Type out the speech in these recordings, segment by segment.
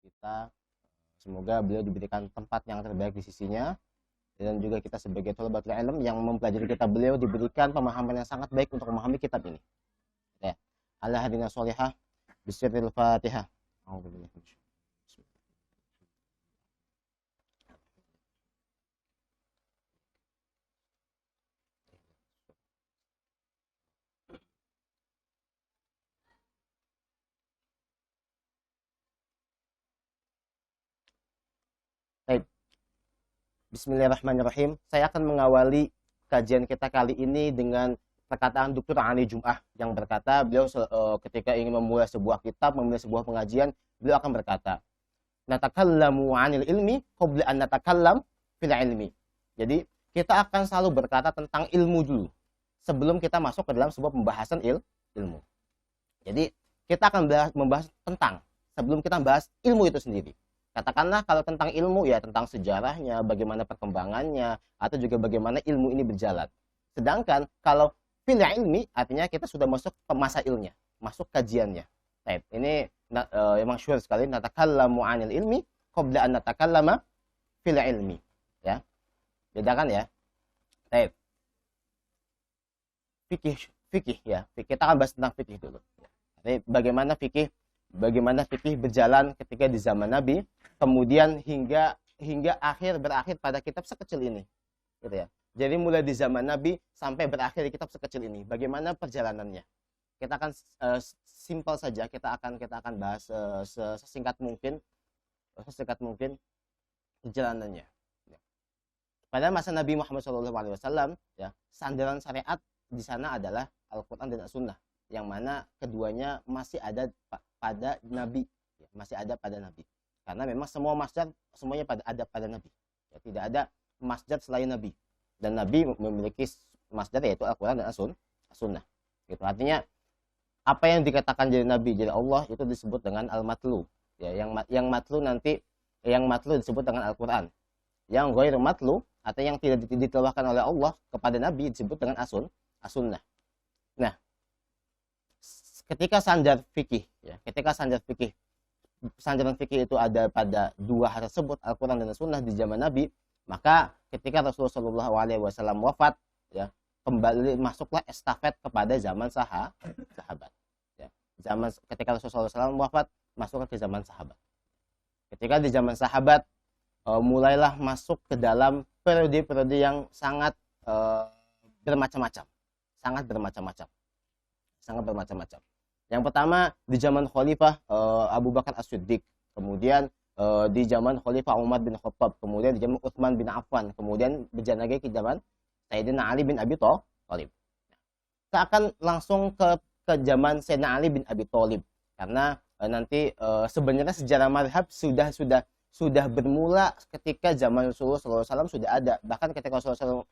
kita. Semoga beliau diberikan tempat yang terbaik di sisinya, dan juga kita sebagai thalabatul ilm yang mempelajari kitab beliau diberikan pemahaman yang sangat baik untuk memahami kitab ini. Ya. Ala hadina sholihah bisirril Fatihah. Baik. Bismillahirrahmanirrahim. Saya akan mengawali kajian kita kali ini dengan perkataan Dr. Ali Jum'ah yang berkata, beliau ketika ingin memulai sebuah kitab, memulai sebuah pengajian, beliau akan berkata, natakallamu 'anil ilmi qabla an natakallam fil ilmi. Jadi, kita akan selalu berkata tentang ilmu dulu sebelum kita masuk ke dalam sebuah pembahasan ilmu. Jadi, kita akan membahas tentang sebelum kita membahas ilmu itu sendiri. Katakanlah kalau tentang ilmu ya tentang sejarahnya, bagaimana perkembangannya, atau juga bagaimana ilmu ini berjalan. Sedangkan kalau fil ilmi artinya kita sudah masuk ke masailnya, masuk kajiannya. Baik, ini memang syur sekali, natakallamu 'anil ilmi qabla an natakallama fil ilmi. Ya. Bedakan ya. Baik. Fikih ya. Kita akan bahas tentang fikih dulu. Jadi bagaimana fikih berjalan ketika di zaman Nabi, kemudian hingga berakhir pada kitab sekecil ini, gitu ya. Jadi mulai di zaman Nabi sampai berakhir di kitab sekecil ini, bagaimana perjalanannya? Kita akan simpel saja, kita akan bahas sesingkat mungkin perjalanannya. Pada masa Nabi Muhammad SAW, ya, sandaran syariat di sana adalah Al-Quran dan As-Sunnah, yang mana keduanya masih ada pada Nabi, ya, masih ada pada Nabi. Karena memang semua masdar semuanya ada pada Nabi. Ya, tidak ada masdar selain Nabi. Dan Nabi memiliki masdar yaitu Al-Quran dan As-Sunnah. Gitu. Artinya apa yang dikatakan dari Nabi dari Allah itu disebut dengan al-matlu. Ya, yang matlu disebut dengan Al-Quran. Yang ghair matlu atau yang tidak ditelahkan oleh Allah kepada Nabi disebut dengan As-Sunnah. Nah, ketika sandaran fikih itu ada pada dua hal tersebut, Al-Quran dan As-Sunnah di zaman Nabi, maka ketika Rasulullah SAW wafat, ya, kembali masuklah estafet kepada zaman sahabat. Ya. Ketika Rasulullah SAW wafat, masuklah ke zaman sahabat. Ketika di zaman sahabat, mulailah masuk ke dalam periode-periode yang sangat bermacam-macam. Yang pertama di zaman Khalifah Abu Bakar As-Siddiq, kemudian di zaman Khalifah Umar bin Khattab, kemudian di zaman Utsman bin Affan, kemudian berjalan lagi ke zaman Sayyidina Ali bin Abi Thalib. Kita akan langsung ke zaman Sayyidina Ali bin Abi Thalib, karena nanti sebenarnya sejarah mazhab sudah bermula ketika zaman Rasulullah SAW sudah ada. Bahkan ketika Rasulullah SAW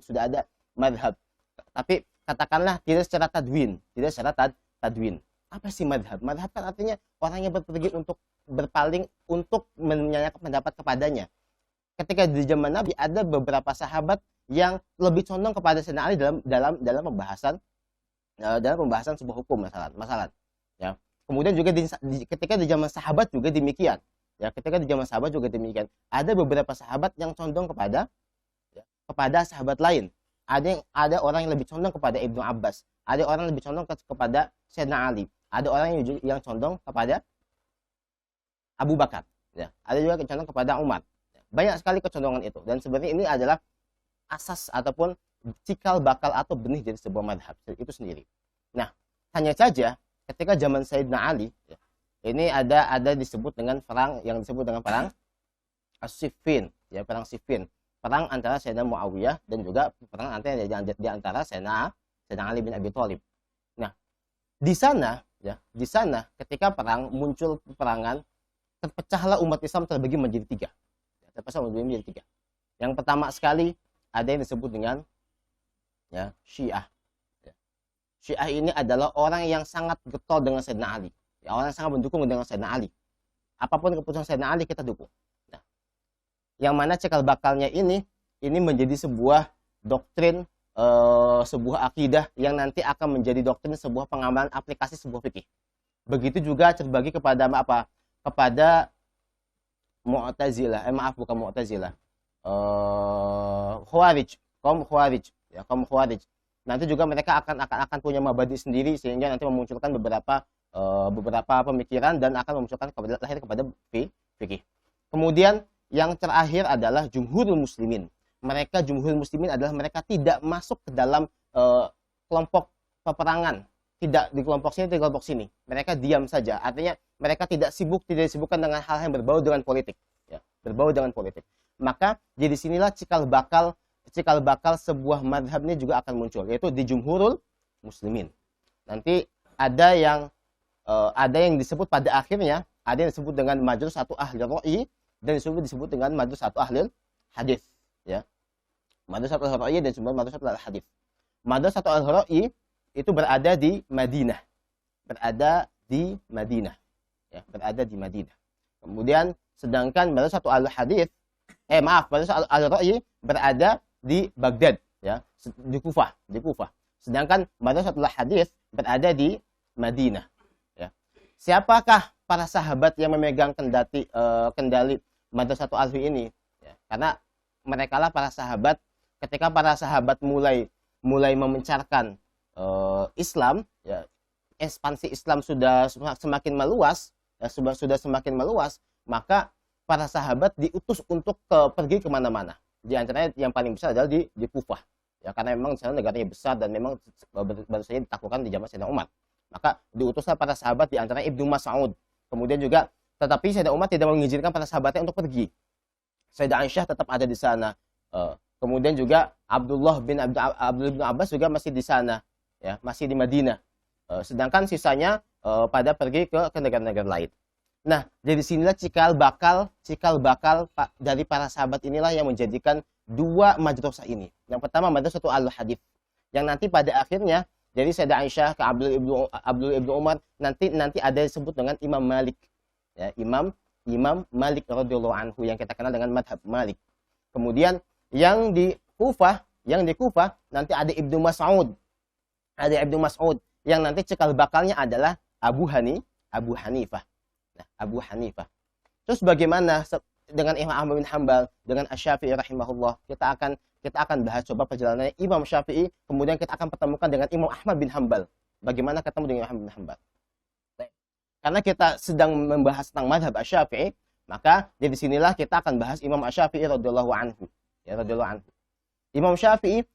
sudah ada mazhab. Tapi katakanlah tidak secara tadwin. Apa sih mazhab? Mazhab kan artinya orang yang berpergi untuk berpaling untuk menyanyikan pendapat kepadanya. Ketika di zaman Nabi ada beberapa sahabat yang lebih condong kepada Sayyidina Ali dalam pembahasan sebuah hukum masalah. Ya. Kemudian juga ketika di zaman sahabat juga demikian. Ya, ketika di zaman sahabat juga demikian. Ada beberapa sahabat yang condong kepada sahabat lain. Ada orang yang lebih condong kepada Ibnu Abbas. Ada orang yang lebih condong kepada Sayyidina Ali. Ada orang yang condong kepada Abu Bakar. Ya. Ada juga yang condong kepada Umar. Ya. Banyak sekali kecondongan itu. Dan sebenarnya ini adalah asas ataupun cikal bakal atau benih dari sebuah madhab itu sendiri. Nah, hanya saja ketika zaman Sayyidina Ali, ya, ini ada disebut dengan perang yang disebut dengan perang As-Siffin, ya, perang Siffin. Perang antara Sayyidina Muawiyah dan juga perang di antara Sayyidina Ali bin Abi Thalib. Nah, di sana ketika perang muncul peperangan, terpecahlah umat Islam terbagi menjadi tiga. Yang pertama sekali ada yang disebut dengan, ya, Syiah. Ya. Syiah ini adalah orang yang sangat getol dengan Sayyidina Ali. Ya, orang yang sangat mendukung dengan Sayyidina Ali. Apapun keputusan Sayyidina Ali kita dukung. Nah, yang mana cikal bakalnya ini menjadi sebuah doktrin, sebuah akidah yang nanti akan menjadi doktrin sebuah pengamalan aplikasi sebuah fikih. Begitu juga terbagi kepada Mu'tazilah, maaf bukan Mu'tazilah. Khawarij, kaum Khawarij, ya, kaum Khawarij. Nanti juga mereka akan punya mabadi sendiri sehingga nanti memunculkan beberapa pemikiran dan akan memunculkan lahir kepada fikih. Kemudian yang terakhir adalah jumhurul muslimin. Mereka jumhurul muslimin adalah mereka tidak masuk ke dalam kelompok peperangan, tidak di kelompok sini, di kelompok sini. Mereka diam saja. Artinya mereka tidak disibukkan dengan hal yang berbau dengan politik, ya, berbau dengan politik. Maka jadi sinilah cikal bakal sebuah madhab ini juga akan muncul, yaitu di jumhurul muslimin. Nanti ada yang disebut pada akhirnya, ada yang disebut dengan majlis satu ahli ra'i dan disebut dengan majlis satu ahli hadis, ya. Majlis satu ahli ra'i dan disebut majlis satu ahli hadis. Majlis satu ahli ra'i itu berada di Madinah. Ya, berada di Madinah. Kemudian sedangkan majlis satu ahli hadis, majlis satu ahli ra'i berada di Baghdad, ya, di Kufah. Sedangkan majlis satu ahli hadis berada di Madinah, ya. Siapakah para sahabat yang memegang kendali madrasah ahli ini, ya? Karena mereka lah para sahabat. Ketika para sahabat mulai memencarkan Islam, ya, ekspansi Islam sudah semakin meluas, ya, sudah semakin meluas, maka para sahabat diutus untuk pergi kemana-mana. Di antaranya yang paling besar adalah di Kufah, ya, karena memang di sana negaranya besar dan memang baru saja ditaklukkan di zaman Sayyidina Umar. Maka diutuslah para sahabat, di antaranya Ibnu Mas'ud. Kemudian juga, tetapi Sayyidina Umar tidak mengizinkan para sahabatnya untuk pergi. Sayyidah Aisyah tetap ada di sana. Kemudian juga Abdullah bin Abbas juga masih di sana, ya, masih di Madinah. Sedangkan sisanya pada pergi ke negara-negara lain. Nah, dari sinilah cikal bakal dari para sahabat inilah yang menjadikan dua madrasah ini. Yang pertama madrasah al-hadits, yang nanti pada akhirnya dari Sayyidah Aisyah ke Abdul ibnu Umar nanti ada disebut dengan Imam Malik, ya, Imam Malik radhiyallahu anhu yang kita kenal dengan madhab Malik. Kemudian yang di Kufah nanti ada Ibnu Mas'ud. Ada Ibnu Mas'ud yang nanti cikal bakalnya adalah Abu Hanifah. Nah, Abu Hanifah. Terus bagaimana dengan Imam Ahmad bin Hanbal, dengan Asy-Syafi'i rahimahullah? Kita akan bahas coba perjalanan Imam Syafi'i, kemudian kita akan pertemukan dengan Imam Ahmad bin Hanbal. Bagaimana ketemu dengan Ahmad bin Hanbal? Karena kita sedang membahas tentang mazhab Asy-Syafi'i, maka dari sinilah kita akan bahas Imam Asy-Syafi'i radhiyallahu anhu. Ya, radhiyallahu anhu. Imam Syafi'i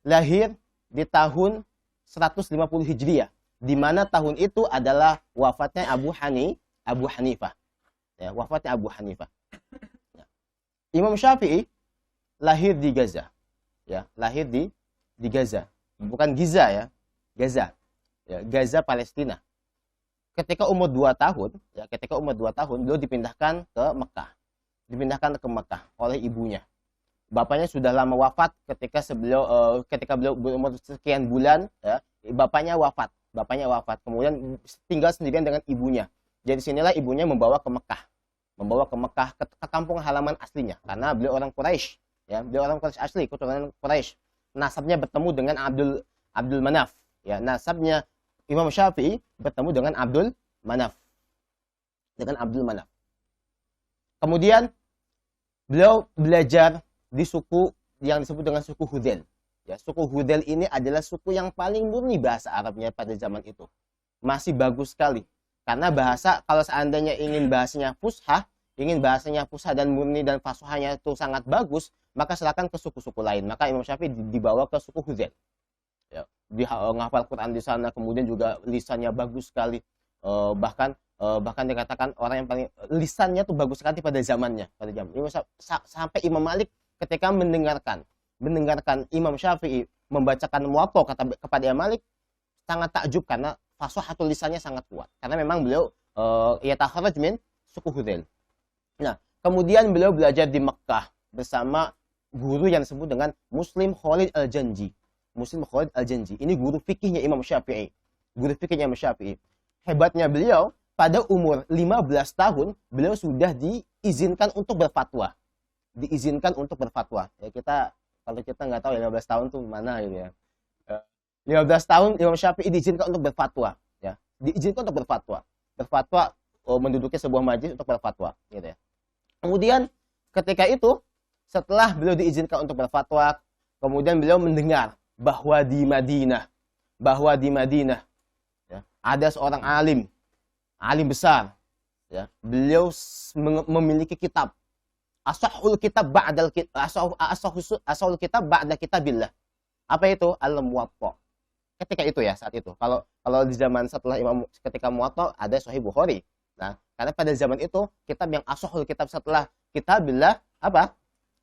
lahir di tahun 150 Hijriah, di mana tahun itu adalah wafatnya Abu Hanifah. Ya, wafatnya Abu Hanifah. Ya. Imam Syafi'i lahir di Gaza. Ya, lahir di Gaza. Bukan Giza, ya. Gaza. Ya, Gaza Palestina. Ketika umur 2 tahun, beliau dipindahkan ke Mekah oleh ibunya. Bapaknya sudah lama wafat ketika beliau berumur sekian bulan, ya, bapaknya wafat. Kemudian tinggal sendirian dengan ibunya. Jadi sinilah ibunya membawa ke Mekah, ke kampung halaman aslinya, karena beliau orang Quraisy, ya, beliau orang Quraisy asli, keturunan Quraisy. Nasabnya bertemu dengan Abdul Manaf, ya, nasabnya Imam Syafi'i bertemu dengan Abdul Manaf. Kemudian beliau belajar di suku yang disebut dengan suku Hudzail. Ya, suku Hudzail ini adalah suku yang paling murni bahasa Arabnya pada zaman itu. Masih bagus sekali. Karena bahasa, kalau seandainya ingin bahasanya fusha dan murni dan fasuhanya itu sangat bagus, maka silakan ke suku-suku lain. Maka Imam Syafi'i dibawa ke suku Hudzail. Ya, menghafal Quran di sana, kemudian juga lisannya bagus sekali. Bahkan dikatakan orang yang paling lisannya tuh bagus sekali pada zamannya. Sampai Imam Malik ketika mendengarkan Imam Syafi'i membacakan Muwatta kepada Imam Malik sangat takjub karena fasahatul lisannya sangat kuat. Karena memang beliau yatakharraj min suku Hudzail. Nah, kemudian beliau belajar di Mekkah bersama guru yang disebut dengan Muslim Khalid Al-Janji. Ini guru fikihnya Imam Syafi'i. Hebatnya beliau, pada umur 15 tahun beliau sudah diizinkan untuk berfatwa. Ya, kalau kita nggak tahu ya 15 tahun tuh mana gitu ya. 15 tahun Imam Syafi'i diizinkan untuk berfatwa, ya. Menduduki sebuah majelis untuk berfatwa, gitu ya. Kemudian ketika itu, setelah beliau diizinkan untuk berfatwa, kemudian beliau mendengar bahwa di Madinah ya, ada seorang alim besar, ya, beliau memiliki kitab asahul kitab ba'da kitabillah. Apa itu? Al-Muwatta. Ketika itu ya, saat itu. Kalau di zaman setelah ketika Muwatta ada Sahih Bukhari. Nah, karena pada zaman itu kitab yang asahul kitab setelah kitabillah apa?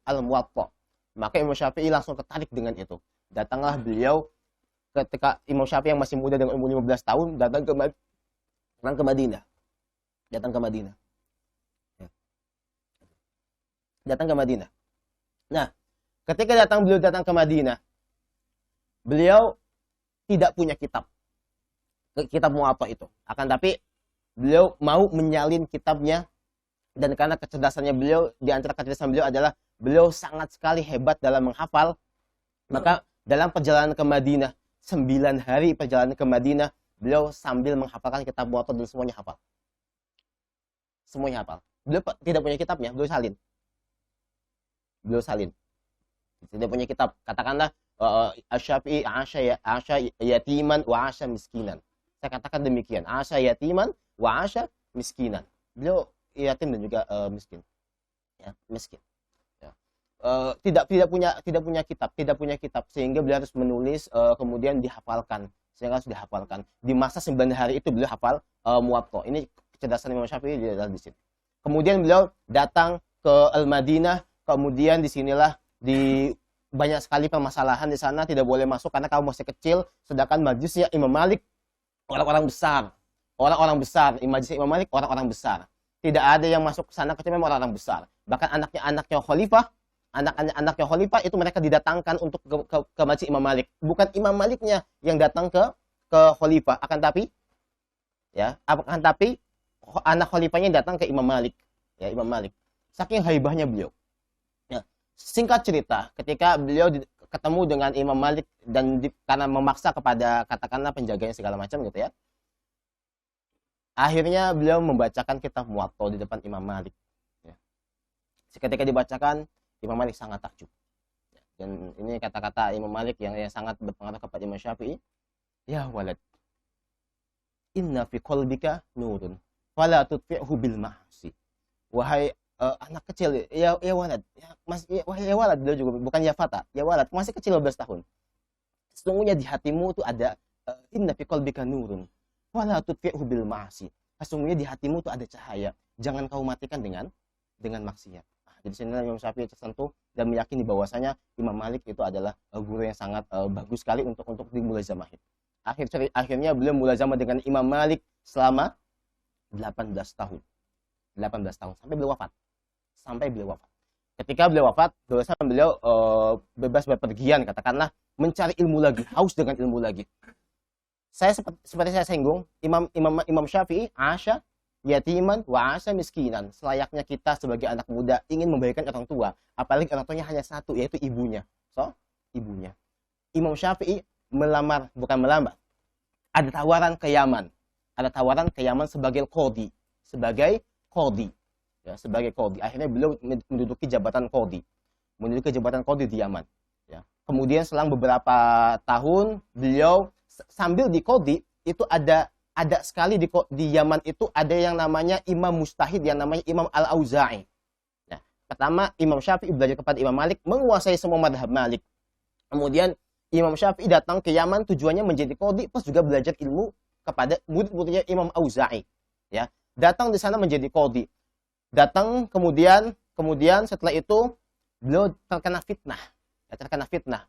Al-Muwatta. Maka Imam Syafi'i langsung tertarik dengan itu. Datanglah beliau ketika Imam Syafi'i yang masih muda dengan umur 15 tahun datang ke Madinah. Datang ke Madinah. Datang ke Madinah. Nah, ketika beliau datang ke Madinah, beliau tidak punya kitab Muwatta itu. Akan tapi beliau mau menyalin kitabnya, dan karena kecerdasannya beliau, di antara kecerdasan beliau adalah beliau sangat sekali hebat dalam menghafal. Maka dalam perjalanan ke Madinah, 9 hari perjalanan ke Madinah, beliau sambil menghafalkan kitab Muwatta dan semuanya hafal. Semuanya hafal. Beliau tidak punya kitabnya, beliau salin. Tidak punya kitab. Katakanlah Asy-Syafi'i asya yatiman wa asya miskinan. Saya katakan demikian. Asya yatiman wa asya miskinan. Beliau yatim dan juga miskin. Ya, miskin. Ya. Tidak punya kitab sehingga beliau harus menulis, kemudian dihafalkan. Di masa 9 hari itu beliau hafal Muwatta. Ini kecerdasan Imam Syafi'i di sini. Kemudian beliau datang ke Al-Madinah. Kemudian disinilah banyak sekali permasalahan di sana, tidak boleh masuk karena kamu masih kecil. Sedangkan majlisnya Imam Malik orang-orang besar. Majlisnya Imam Malik orang-orang besar. Tidak ada yang masuk ke sana kecuali memang orang-orang besar. Bahkan anaknya khalifah itu mereka didatangkan untuk ke majlis Imam Malik. Bukan Imam Maliknya yang datang ke khalifah, akan tapi anak khalifahnya datang ke Imam Malik. Ya, Imam Malik. Saking haibahnya beliau. Singkat cerita, ketika beliau ketemu dengan Imam Malik dan karena memaksa kepada katakanlah penjaganya segala macam gitu ya, akhirnya beliau membacakan kitab Muwatta di depan Imam Malik. Ya. Ketika dibacakan, Imam Malik sangat takjub. Ya. Dan ini kata-kata Imam Malik yang sangat berpengaruh kepada Imam Syafi'i. Ya walad, inna fi qalbika nurun, fala tutfi'hu bil ma'asi. Wahai anak kecil, ya walad, ya walad, beliau juga bukan ya fata, ya walad, masih kecil 12 tahun. Sesungguhnya di hatimu itu ada inna fi qalbika nurun, wala tutfi'hu bil ma'asi. Sesungguhnya di hatimu itu ada cahaya, jangan kau matikan dengan maksiat. Nah, jadi sini Imam Syafi'i tersentuh dan meyakini bahwasanya Imam Malik itu adalah guru yang sangat bagus sekali untuk dimulazamahin. Akhirnya beliau mulazamah dengan Imam Malik selama 18 tahun. 18 tahun sampai beliau wafat. Ketika beliau wafat, beliau bebas berpergian, katakanlah mencari ilmu lagi, haus dengan ilmu lagi. Seperti saya singgung, Imam Syafi'i asya yatiman wa asya miskinan. Selayaknya kita sebagai anak muda ingin membahagiakan orang tua, apalagi orang tuanya hanya satu, yaitu ibunya. Ibunya. Imam Syafi'i bukan melamar. Ada tawaran ke Yaman. sebagai qadhi. Ya, sebagai qadhi. Akhirnya beliau menduduki jabatan qadhi di Yaman. Ya. Kemudian selang beberapa tahun beliau sambil di qadhi itu ada sekali di Yaman itu ada yang namanya imam mustahid, yang namanya Imam Al-Auza'i. Nah, pertama Imam Syafi'i belajar kepada Imam Malik, menguasai semua madhab Malik. Kemudian Imam Syafi'i datang ke Yaman tujuannya menjadi qadhi plus juga belajar ilmu kepada murid-muridnya Imam Auza'i. Ya, datang di sana menjadi qadhi. Datang kemudian setelah itu beliau terkena fitnah.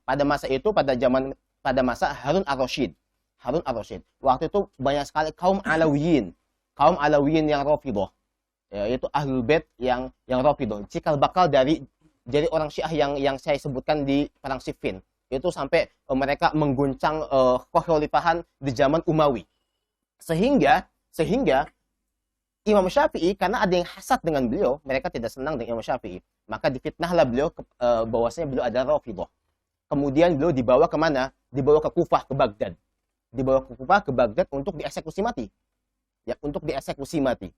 Pada masa itu pada masa Harun Ar-Rasyid. Waktu itu banyak sekali kaum Alawiyin yang Rafidhah. Yaitu Ahlul Bait yang Rafidhah. Cikal bakal dari orang Syiah yang saya sebutkan di perang Siffin. Itu sampai mereka mengguncang kekhalifahan di zaman Umawi. Sehingga Imam Syafi'i, karena ada yang hasad dengan beliau, mereka tidak senang dengan Imam Syafi'i. Maka difitnahlah beliau bahwasanya beliau adalah Rafidhah. Kemudian beliau dibawa kemana? Dibawa ke Kufah, ke Baghdad. Untuk dieksekusi mati. Ya, untuk dieksekusi mati.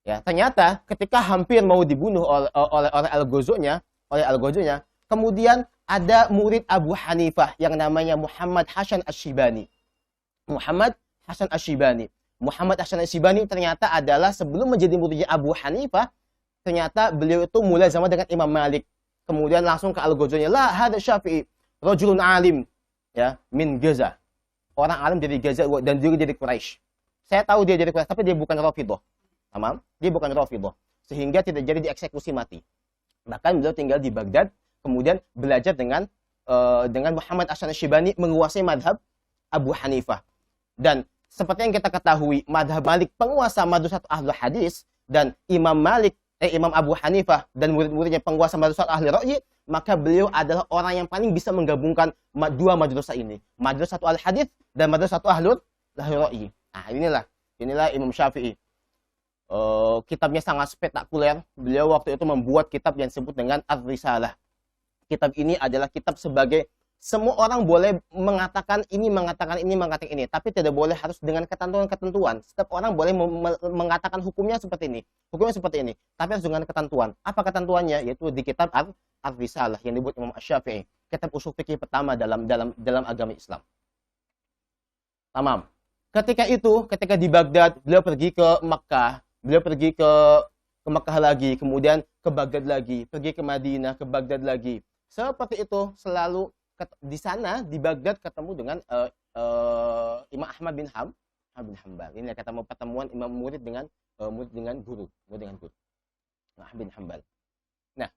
Ya, ternyata ketika hampir mau dibunuh oleh Al-Ghazounya, kemudian ada murid Abu Hanifah yang namanya Muhammad Hasan Asyibani. Muhammad Hasan Asyibani. Muhammad Hasan Asyibani ternyata adalah sebelum menjadi muridnya Abu Hanifah, ternyata beliau itu mulai zaman dengan Imam Malik. Kemudian langsung ke Al-Ghazounya, la hadza Syafi'i, rajulun alim, ya, min Gaza. Orang alim dari Gaza dan juga dari Quraisy. Saya tahu dia dari Quraisy, tapi dia bukan Rafidhah. Tamam? Dia bukan Rafidhah. Sehingga tidak jadi dieksekusi mati. Bahkan beliau tinggal di Baghdad, kemudian belajar dengan Muhammad Hasan Asyibani menguasai madhab Abu Hanifah. Dan seperti yang kita ketahui, madhab Malik penguasa madrasah Ahlul Hadis, dan Imam Abu Hanifah dan murid-muridnya penguasa madrasah Ahli Ra'yi, maka beliau adalah orang yang paling bisa menggabungkan dua madrasah ini, madrasah Al Hadis dan madrasah Ahlul Ra'yi. Nah, inilah Imam Syafi'i. Kitabnya sangat spektakuler. Beliau waktu itu membuat kitab yang disebut dengan Ar-Risalah. Kitab ini adalah kitab sebagai semua orang boleh mengatakan ini, tapi tidak boleh harus dengan ketentuan-ketentuan. Setiap orang boleh mengatakan hukumnya seperti ini, tapi harus dengan ketentuan. Apa ketentuannya? Yaitu di kitab Ar-Risalah yang dibuat Imam Asy-Syafi'i, kitab usul fikih pertama dalam agama Islam. Tamam. Ketika di Baghdad, beliau pergi ke Makkah, beliau pergi ke Makkah lagi, kemudian ke Baghdad lagi, pergi ke Madinah, ke Baghdad lagi. Seperti itu selalu di sana di Baghdad ketemu dengan Imam Ahmad bin Hanbal. Ini ketemu pertemuan imam murid dengan guru. Imam Ahmad bin Hanbal. Nah,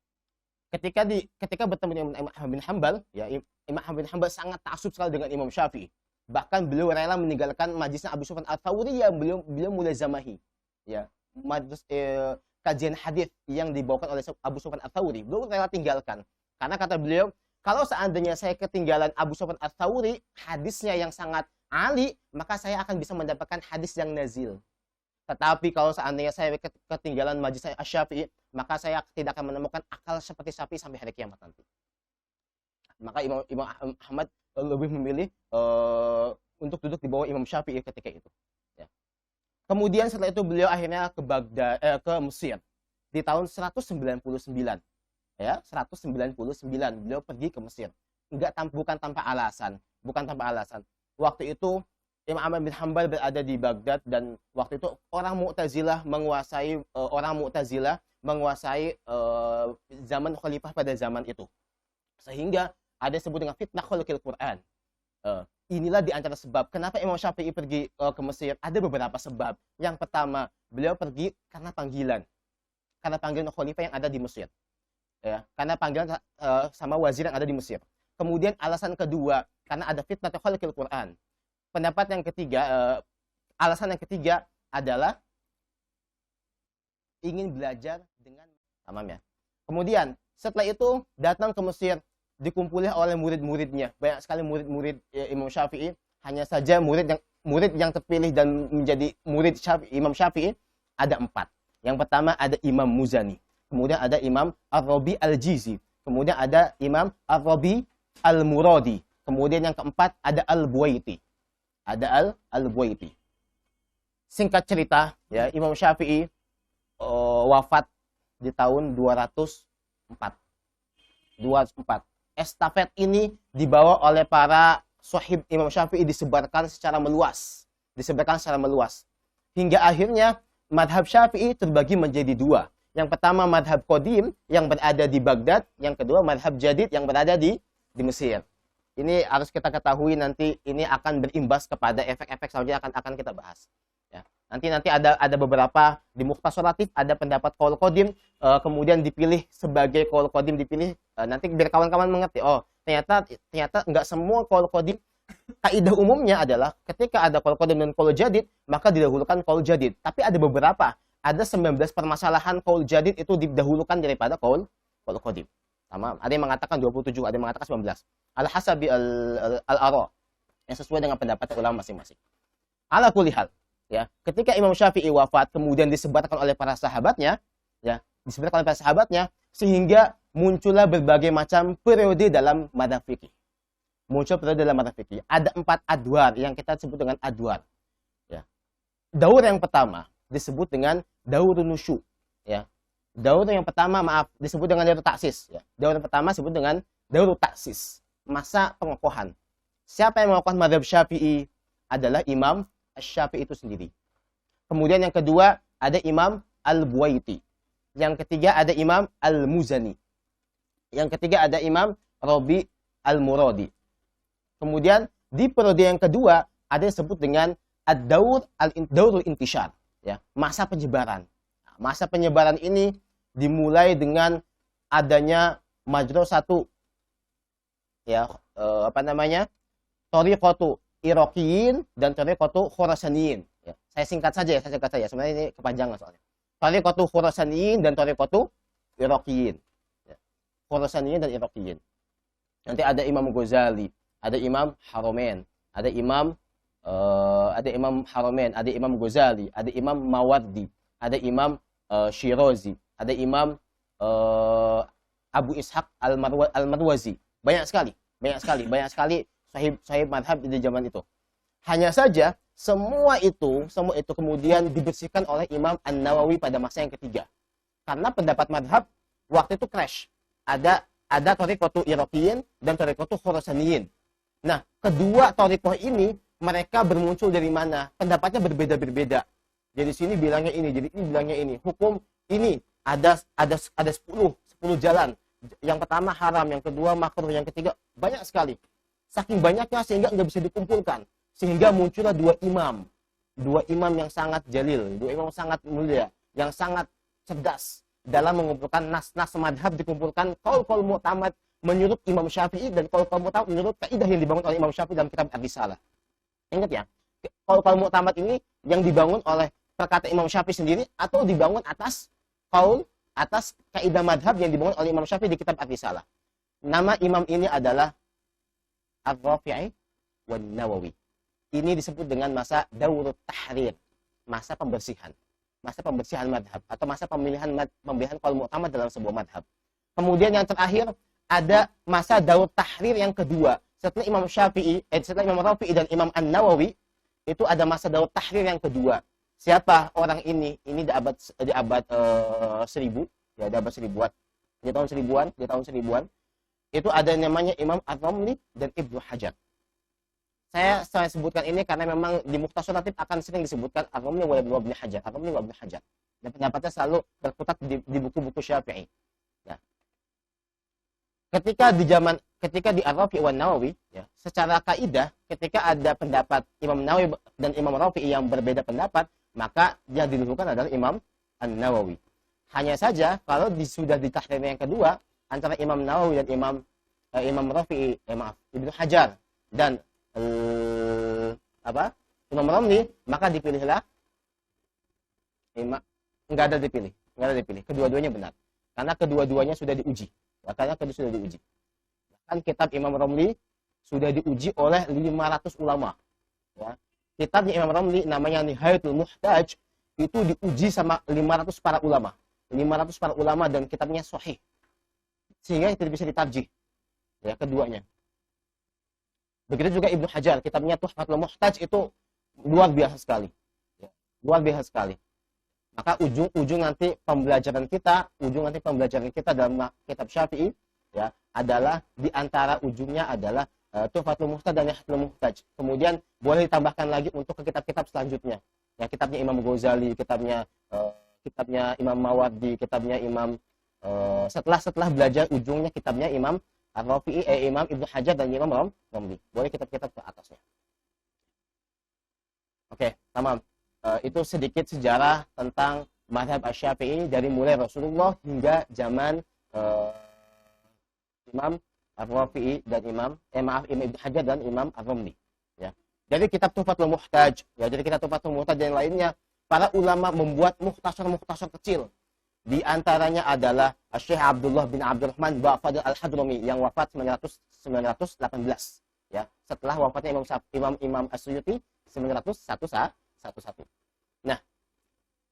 ketika bertemu dengan Imam Ahmad bin Hanbal, ya, Imam Ahmad bin Hanbal sangat taksub sekali dengan Imam Syafi'i. Bahkan beliau rela meninggalkan majlisnya Abu Sufyan Ats-Tsauri yang beliau mulai zamahi. Ya, majlis kajian hadis yang dibawakan oleh Abu Sufyan Ats-Tsauri, beliau rela tinggalkan. Karena kata beliau, kalau seandainya saya ketinggalan Abu Sufyan Ats-Tsauri, hadisnya yang sangat ali, maka saya akan bisa mendapatkan hadis yang nazil. Tetapi kalau seandainya saya ketinggalan majlis Asy-Syafi'i, maka saya tidak akan menemukan akal seperti Syafi'i sampai hari kiamat nanti. Maka Imam Ahmad lebih memilih untuk duduk di bawah Imam Syafi'i ketika itu. Ya. Kemudian setelah itu beliau akhirnya ke Baghdad, ke Mesir di tahun 199. Ya, 199 beliau pergi ke Mesir. Bukan tanpa alasan. Waktu itu Imam Ahmad bin Hanbal berada di Baghdad, dan waktu itu orang Mu'tazilah menguasai zaman khalifah pada zaman itu. Sehingga ada disebut dengan fitnah khalqil Quran. Inilah di antara sebab kenapa Imam Syafi'i pergi ke Mesir. Ada beberapa sebab. Yang pertama, beliau pergi karena panggilan khalifah yang ada di Mesir. Ya, karena panggilan sama wazir yang ada di Mesir. Kemudian alasan kedua, karena ada fitnah khalqil Quran. Alasan yang ketiga adalah ingin belajar dengan tamam ya. Kemudian setelah itu datang ke Mesir, dikumpulnya oleh murid-muridnya. Banyak sekali murid-murid Imam Syafi'i. Hanya saja murid yang terpilih dan menjadi murid Imam Syafi'i ada 4. Yang pertama ada Imam Muzani. Kemudian ada Imam Ar-Rabi Al-Jizi. Kemudian ada Imam Ar-Rabi Al-Muradi. Kemudian yang keempat ada Al-Buwaiti. Singkat cerita, ya, Imam Syafi'i wafat di tahun 204. Estafet ini dibawa oleh para sahib Imam Syafi'i disebarkan secara meluas. Hingga akhirnya madhab Syafi'i terbagi menjadi 2. Yang pertama madhab Qadim yang berada di Baghdad, yang kedua madhab Jadid yang berada di Mesir. Ini harus kita ketahui, nanti ini akan berimbas kepada efek-efek selanjutnya akan kita bahas. Ya. Nanti ada beberapa di Mukhtasaratif ada pendapat qaul Qadim, kemudian dipilih sebagai qaul Qadim nanti biar kawan-kawan mengerti. Oh, ternyata enggak semua qaul Qadim. Kaidah umumnya adalah ketika ada qaul Qadim dan qaul Jadid, maka didahulukan qaul Jadid. Tapi ada beberapa, ada 19 permasalahan qaul Jadid itu didahulukan daripada qaul Qadim. Sama, ada yang mengatakan 27, ada yang mengatakan 19. Al-hasabi al-ara, yang sesuai dengan pendapat ulama masing-masing. Ala kulli hal, ya, ketika Imam Syafi'i wafat, kemudian disebarkan oleh para sahabatnya, sehingga muncullah berbagai macam periode dalam madzhab fikih. Ada 4 adwar yang kita sebut dengan adwar. Ya. Daur yang pertama disebut dengan daurun nusyu, ya. Daur yang pertama disebut dengan daur taksis, ya. Daur yang pertama disebut dengan daur taksis, masa pengokohan. Siapa yang mengokohkan mazhab Syafi'i? Adalah Imam Asy-Syafi'i itu sendiri. Kemudian yang kedua ada Imam Al-Buwaiti. Yang ketiga ada Imam Al-Muzani. Yang ketiga ada Imam Rabi Al-Muradi. Kemudian di periode yang kedua ada yang disebut dengan Daurul Intishar, ya, masa penyebaran. Nah, masa penyebaran ini dimulai dengan adanya madrasatu, ya, thariqatu Iraqiyin dan thariqatu Khurasaniyin. Ya, saya singkat saja ya, sebenarnya ini kepanjangan soalnya. Thariqatu Khurasaniyin dan thariqatu Iraqiyin. Ya. Khurasaniyin dan Iraqiyin. Nanti ada Imam Ghazali, ada Imam Haramain, ada Imam Haramain, ada Imam Ghazali, ada Imam Mawardi, ada Imam Syirazi, ada Imam Abu Ishaq Al-Marwazi. Banyak sekali sahib madhab di zaman itu. Hanya saja semua itu kemudian dibersihkan oleh Imam An-Nawawi pada masa yang ketiga. Karena pendapat madhab waktu itu crash. Ada thariqatu Iraqiyin dan thariqatu Khurasaniyin. Nah, kedua thariqah ini mereka bermuncul dari mana? Pendapatnya berbeda-berbeda. Jadi sini bilangnya ini, jadi ini bilangnya ini. Hukum ini ada 10 jalan. Yang pertama haram, yang kedua makruh, yang ketiga banyak sekali. Saking banyaknya sehingga nggak bisa dikumpulkan. Sehingga muncullah dua imam yang sangat jalil, dua imam sangat mulia, yang sangat cerdas dalam mengumpulkan nas-nas madhab, dikumpulkan qaul-qaul mu'tamad menurut Imam Syafi'i dan qaul-qaul mu'tamad menurut kaidah yang dibangun oleh Imam Syafi'i dalam kitab Ar-Risalah. Ingat ya, qaul-qaul mu'tamad ini yang dibangun oleh perkataan Imam Syafi'i sendiri atau dibangun atas kaidah madhab yang dibangun oleh Imam Syafi'i di kitab Ar-Risalah. Nama imam ini adalah Ar-Rafi'i wan Nawawi. Ini disebut dengan masa Daurut Tahrir, masa pembersihan madhab atau masa pemilihan qaul mu'tamad dalam sebuah madhab. Kemudian yang terakhir ada masa Daurut Tahrir yang kedua. Setelah Imam Rafi'i dan Imam An-Nawawi itu ada masa Daurut Tahrir yang kedua. Siapa orang ini? Ini di abad 1000, ya, di abad 1000-an. Di tahun 1000-an. Itu ada namanya Imam Az-Ramli dan Ibnu Hajar. Saya sebutkan ini karena memang di Mukhtasar Latif akan sering disebutkan Az-Ramli wa Ibnu Hajar. Dan pendapatnya selalu berkutat di buku-buku Syafi'i. Ya. Ketika di Ar-Rafi' wan Nawawi, ya, secara kaidah ketika ada pendapat Imam Nawawi dan Imam Rafi'i yang berbeda pendapat, maka yang didahulukan adalah Imam An-Nawawi. Hanya saja kalau sudah di tahrir yang kedua antara Imam Nawawi dan Imam Rafi'i, Ibnu Hajar dan Imam Ramli, maka dipilihlah enggak ada dipilih. Kedua-duanya benar. Karena kedua-duanya sudah diuji. Bahkan kitab Imam Ramli sudah diuji oleh 500 ulama. Ya. Kitabnya Imam Ramli namanya Nihayatul Muhtaj itu diuji sama 500 para ulama. 500 para ulama dan kitabnya sahih. Sehingga tidak bisa ditarjih. Ya, keduanya. Begitu juga Ibnu Hajar, kitabnya Tuhfatul Muhtaj itu luar biasa sekali. Ya, luar biasa sekali. Maka ujung nanti pembelajaran kita dalam kitab Syafi'i, ya, adalah di antara ujungnya adalah Tuhfatul Muhtaj dan Nihayatul Muhtaj. Kemudian boleh ditambahkan lagi untuk ke kitab-kitab selanjutnya. Ya, kitabnya Imam Ghazali, kitabnya Imam Mawardi, kitabnya Imam setelah belajar ujungnya kitabnya Imam Ar-Rafi'i, Imam Ibnu Hajar dan Imam Ramli. Boleh kitab-kitab ke atasnya. Oke, tamam. Itu sedikit sejarah tentang mazhab Asy-Syafi'i dari mulai Rasulullah hingga zaman Imam Ar-Rafi'i dan Imam Ibnu Hajar dan Imam Ar-Ramli. Ya. Jadi kitab Tuhfatul Muhtaj, dan lainnya, para ulama membuat mukhtasar kecil. Di antaranya adalah Syekh Abdullah bin Abdurrahman Ba'fadil Al-Hadrami yang wafat 918, ya, setelah wafatnya Imam As-Suyuti 911. Nah,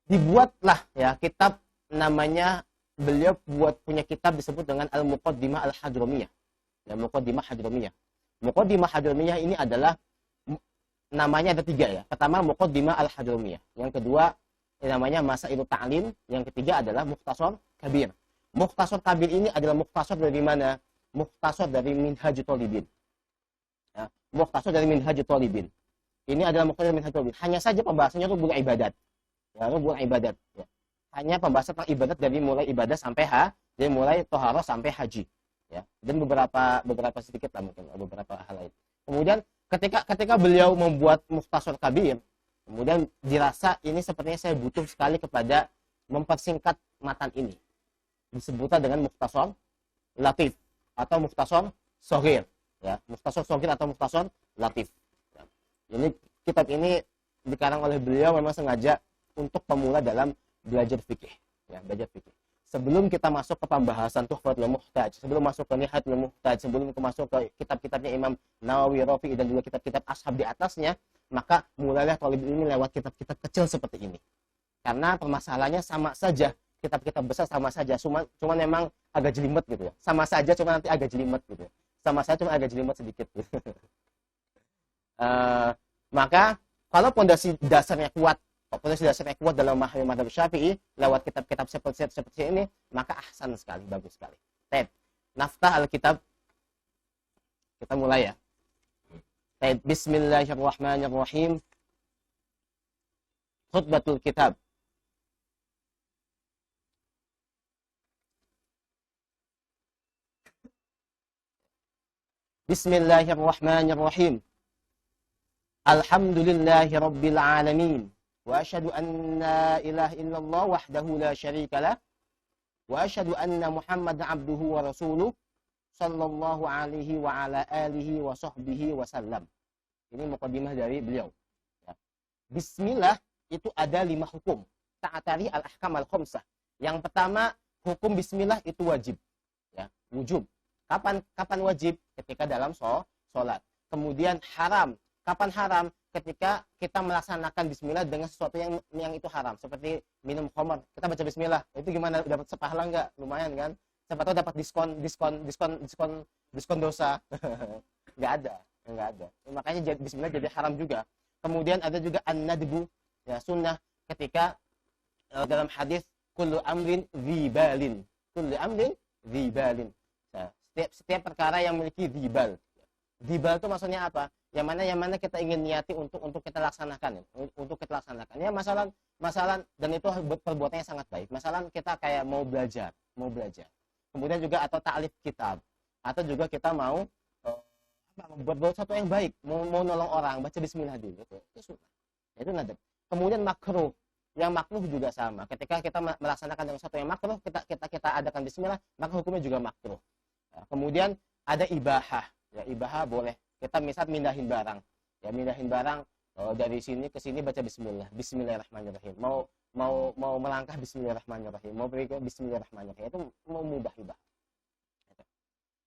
dibuatlah, ya, kitab namanya, beliau punya kitab disebut dengan Al-Muqaddimah Al-Hadramiyah. Ya, Muqaddimah Hadramiyah. Muqaddimah Hadramiyah ini adalah namanya ada 3, ya. Pertama Muqaddimah Al-Hadramiyah. Yang kedua Ini namanya Masailut Ta'lim. Yang ketiga adalah Mukhtasar Kabir. Mukhtasar Kabir ini adalah mukhtasar dari mana? Mukhtasar dari Minhajut Thalibin. Ya, mukhtasar dari Minhajut Thalibin. Ini adalah mukhtasar dari Minhajut Thalibin. Hanya saja pembahasannya rubul ibadat. Ya, rubul ibadat. Ya. Hanya pembahasan tentang ibadat dari mulai ibadah sampai dari mulai toharoh sampai haji. Ya. Dan beberapa sedikit lah mungkin beberapa hal lain. Kemudian ketika beliau membuat Mukhtasar Kabir, kemudian dirasa ini sepertinya saya butuh sekali kepada mempersingkat matan ini. Disebutnya dengan Mukhtasar Latif atau Mukhtasar Shaghir, ya, Mukhtasar Shaghir atau Mukhtasar Latif. Ya. Ini kitab ini dikarang oleh beliau memang sengaja untuk pemula dalam belajar fikih, ya, belajar fikih. Sebelum kita masuk ke pembahasan Tuhfatul Muhtaj, sebelum masuk ke Nihayatul Muhtaj, sebelum kita masuk ke kitab-kitabnya Imam Nawawi, Rafi'i dan juga kitab-kitab ashab di atasnya, maka mulailah thalib ilmi lewat kitab-kitab kecil seperti ini. Karena permasalahannya sama saja, kitab-kitab besar sama saja, cuma memang agak jelimet gitu ya. Sama saja cuma nanti agak jelimet gitu ya. Sama saja cuma agak jelimet sedikit. Gitu. Maka kalau pondasi dasarnya kuat dalam memahami mazhab Syafi'i lewat kitab-kitab seperti ini, maka ahsan sekali, bagus sekali. Baik. Naftah Alkitab. Kita mulai ya. Baik, bismillahirrahmanirrahim. Khutbatul Kitab. Bismillahirrahmanirrahim. Alhamdulillahi rabbil alamin. Wa asyhadu anna ilaha illallah wahdahu la syarika lah. Wa asyhadu anna Muhammadan abduhu wa rasuluh sallallahu alaihi wa ala alihi wa sahbihi wa sallam. Ini mukadimah dari beliau. Ya. Bismillah itu ada 5 hukum. Ta'atari al-ahkam al-khamsah. Yang pertama, hukum bismillah itu wajib. Ya, wujub. Kapan wajib? Ketika dalam sholat. Kemudian haram. Kapan haram? Ketika kita melaksanakan bismillah dengan sesuatu yang itu haram, seperti minum khamar. Kita baca bismillah, itu gimana? Dapat sepahala enggak? Lumayan kan? Siapa tahu dapat diskon dosa. Enggak ada. Makanya bismillah jadi haram juga. Kemudian ada juga an-nadbu, ya, sunnah, ketika dalam hadis kullu amrin dzibalin. Nah, setiap perkara yang memiliki dzibal. Dzibal itu maksudnya apa? Yang mana kita ingin niati untuk kita laksanakan, ya, masalah dan itu perbuatannya sangat baik. Masalah kita kayak mau belajar. Kemudian juga atau ta'lif kitab, atau juga kita mau buat sesuatu yang baik, mau nolong orang, baca bismillah dulu, itu sunnah. Itu nadab. Kemudian makruh, yang makruh juga sama. Ketika kita melaksanakan dengan sesuatu yang makruh, kita adakan bismillah, maka hukumnya juga makruh. Ya, kemudian ada ibahah, ya, ibahah boleh. Kita misal mindahin barang, ya, dari sini ke sini baca bismillah, bismillahirrahmanirrahim. Mau melangkah bismillahirrahmanirrahim, mau pergi ke bismillahirrahmanirrahim. Itu mau mubah ibah.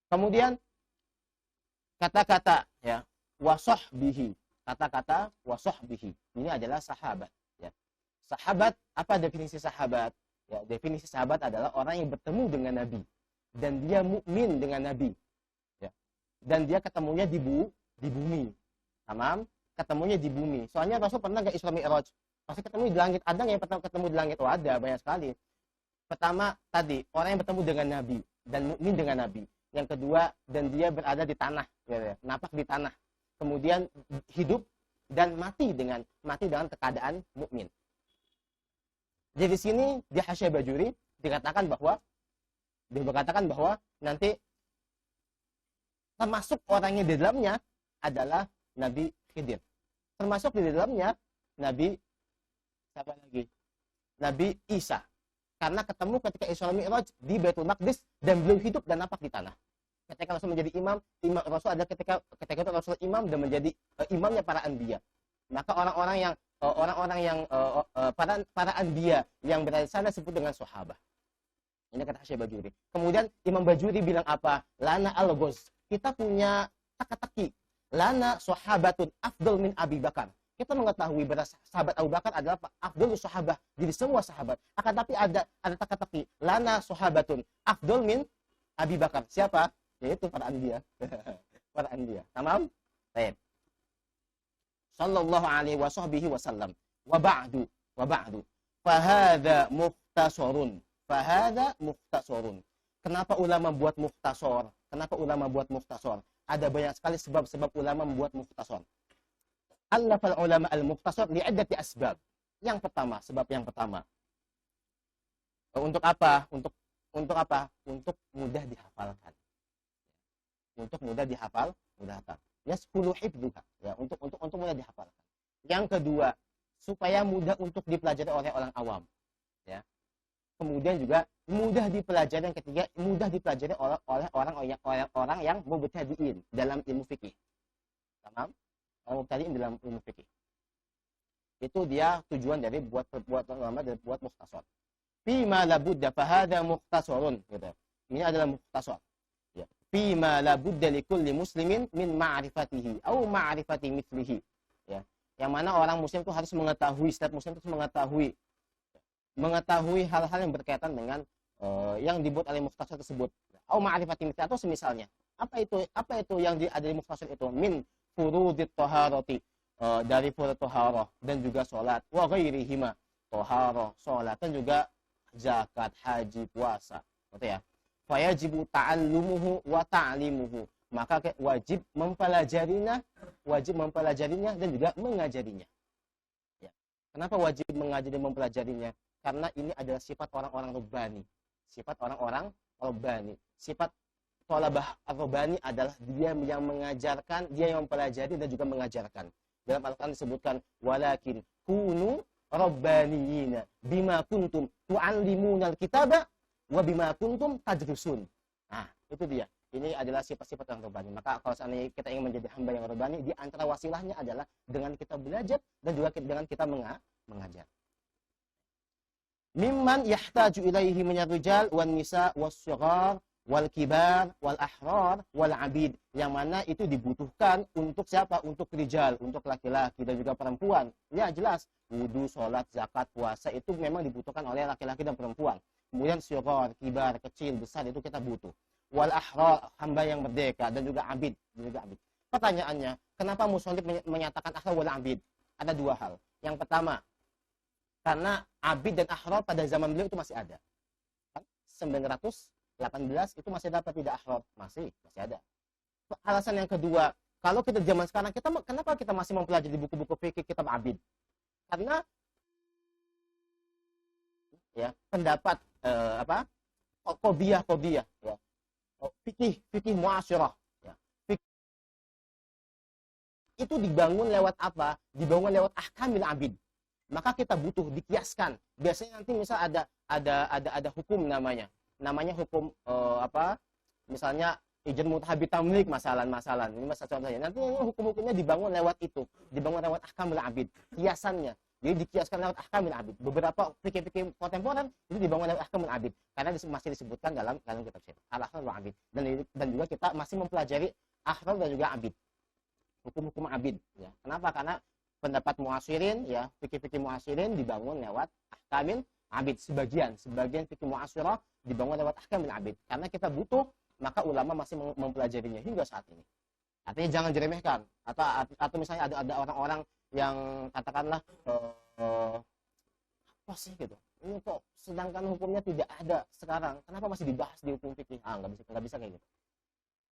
Kemudian kata-kata, ya, wasahbihi. Kata-kata wasahbihi. Ini adalah sahabat, ya. Sahabat, apa definisi sahabat? Ya, definisi sahabat adalah orang yang bertemu dengan Nabi dan dia mukmin dengan Nabi. Dan dia ketemunya di bumi. Tamam? Ketemunya di bumi. Soalnya Rasul pernah enggak Isra Mi'raj? Pasti ketemu di langit. Ada yang pernah ketemu di langit? Oh, ada, banyak sekali. Pertama tadi, orang yang bertemu dengan Nabi dan mukmin dengan Nabi. Yang kedua, dan dia berada di tanah, ya, napak di tanah. Kemudian hidup dan mati dengan keadaan mukmin. Jadi di sini di Hasyiah Bajuri dikatakan bahwa nanti termasuk orangnya di dalamnya adalah Nabi Khidir. Termasuk di dalamnya Nabi siapa lagi? Nabi Isa. Karena ketemu ketika Isra Mi'raj di Baitul Maqdis dan beliau hidup dan nampak di tanah. Ketika Rasul menjadi imam Rasul ada ketika itu Rasul imam dan menjadi imamnya para anbiya. Maka orang-orang yang para anbiya yang berada di sana disebut dengan sahabat. Ini kata Hasyiah Bajuri. Kemudian Imam Bajuri bilang apa? Lana al-Ghuz. Kita punya teka-teki. Lana sahabatun afdal min Abi Bakar. Kita mengetahui bahwa sahabat Abu Bakar adalah afdalus sahabat. Jadi semua sahabat. Akan tapi ada teka-teki. Lana sahabatun afdal min Abi Bakar. Siapa? Yaitu para anbiya. Para anbiya. Tamam? Baik. Sallallahu alaihi wasallam. Wa ba'du. Fahada mukhtasarun. Fahada mukhtasarun. Kenapa ulama buat mukhtasar? Kenapa ulama buat mukhtasar? Ada banyak sekali sebab-sebab ulama membuat mukhtasar. Allafal ulama al-mukhtasar li'iddati asbab. Yang pertama, sebab yang pertama. Untuk apa? Untuk apa? Untuk mudah dihafalkan. Untuk mudah dihafal, mudah hafal. Ya 10 hifdzuha, ya, untuk mudah dihafalkan. Yang kedua, supaya mudah untuk dipelajari oleh orang awam, ya. Kemudian juga mudah dipelajari, yang ketiga, mudah dipelajari oleh orang yang mubtadi'in dalam ilmu fikih. Paham? Orang mubtadi'in dalam ilmu fikih. Itu dia tujuan dari buat ulama dan buat mukhtasar. Fima la budda fa hadha mukhtasarun, gitu. Ini adalah mukhtasar. Ya. Fima la budda likulli muslimin min ma'rifatihi au ma'rifati mithlihi. Ya. Yang mana orang muslim itu harus mengetahui, setiap muslim itu mengetahui hal-hal yang berkaitan dengan yang dibuat oleh mukhtasar tersebut. Au ma'rifati mithlihi, atau semisalnya. Apa itu yang ada di mukhtasar itu? Min furudit taharati, dari furud taharah dan juga salat, wa ghairihima, taharah, salat dan juga zakat, haji, puasa, gitu ya. Fayajibu ta'allumuhu wa ta'limuhu. Maka wajib mempelajarinya dan juga mengajarinya. Ya. Kenapa wajib mengajari dan mempelajarinya? Karena ini adalah sifat orang-orang rabbani. Sifat orang-orang rabbani. Sifat thalabah ar-rabbani adalah dia yang mengajarkan, dia yang mempelajari dan juga mengajarkan. Dalam Al-Qur'an disebutkan walakin kunu rabbaniyina bima kuntum tu'allimunal kitaba wa bima kuntum tadrusun. Nah, itu dia. Ini adalah sifat-sifat yang rabbani. Maka kalau seandainya kita ingin menjadi hamba yang rabbani, di antara wasilahnya adalah dengan kita belajar dan juga dengan kita mengajar. Mimman yahtaju ilaihi minal rijal wan nisa was-shighar wal kibar wal ahrar wal abid, yang mana itu dibutuhkan untuk siapa? Untuk rijal, untuk laki-laki dan juga perempuan. Ya jelas, wudu, sholat, zakat, puasa itu memang dibutuhkan oleh laki-laki dan perempuan. Kemudian shighar, kibar, kecil, besar itu kita butuh. Wal ahrar, hamba yang merdeka, dan juga abid, Pertanyaannya, kenapa musannif menyatakan ahrar wal abid? Ada dua hal. Yang pertama, karena abid dan ahrar pada zaman beliau itu masih ada. 918 itu masih dapat tidak ahrar? Masih ada. Alasan yang kedua, kalau kita zaman sekarang, kenapa kita masih mempelajari buku-buku fikih kitab abid? Karena ya pendapat qadiyah ya. Fikih muasyarah ya. Itu dibangun lewat apa? Dibangun lewat ahkamil abid. Maka kita butuh dikiaskan. Biasanya nanti misal ada hukum namanya hukum misalnya ijazah mutahabbi tamlik masalah ini masalah contohnya. Nanti hukum-hukumnya dibangun lewat itu, dibangun lewat ahkamul abid, kiasannya. Jadi dikiaskan lewat ahkamul abid. Beberapa fikih-fikih kontemporer itu dibangun lewat ahkamul abid karena masih disebutkan dalam kitab syar'i al-ahkam wal abid. Dan juga kita masih mempelajari ahkam dan juga abid. Hukum-hukum abid ya. Kenapa? Karena pendapat muasirin ya, fikih-fikih muasirin dibangun lewat ahkamil abid. Sebagian fikih muasirah dibangun lewat ahkamil abid. Karena kita butuh, maka ulama masih mempelajarinya hingga saat ini. Artinya jangan diremehkan. Atau misalnya ada orang-orang yang katakanlah apa sih gitu. Ini kok sedangkan hukumnya tidak ada sekarang. Kenapa masih dibahas di hukum fikih? Nggak bisa kayak gitu.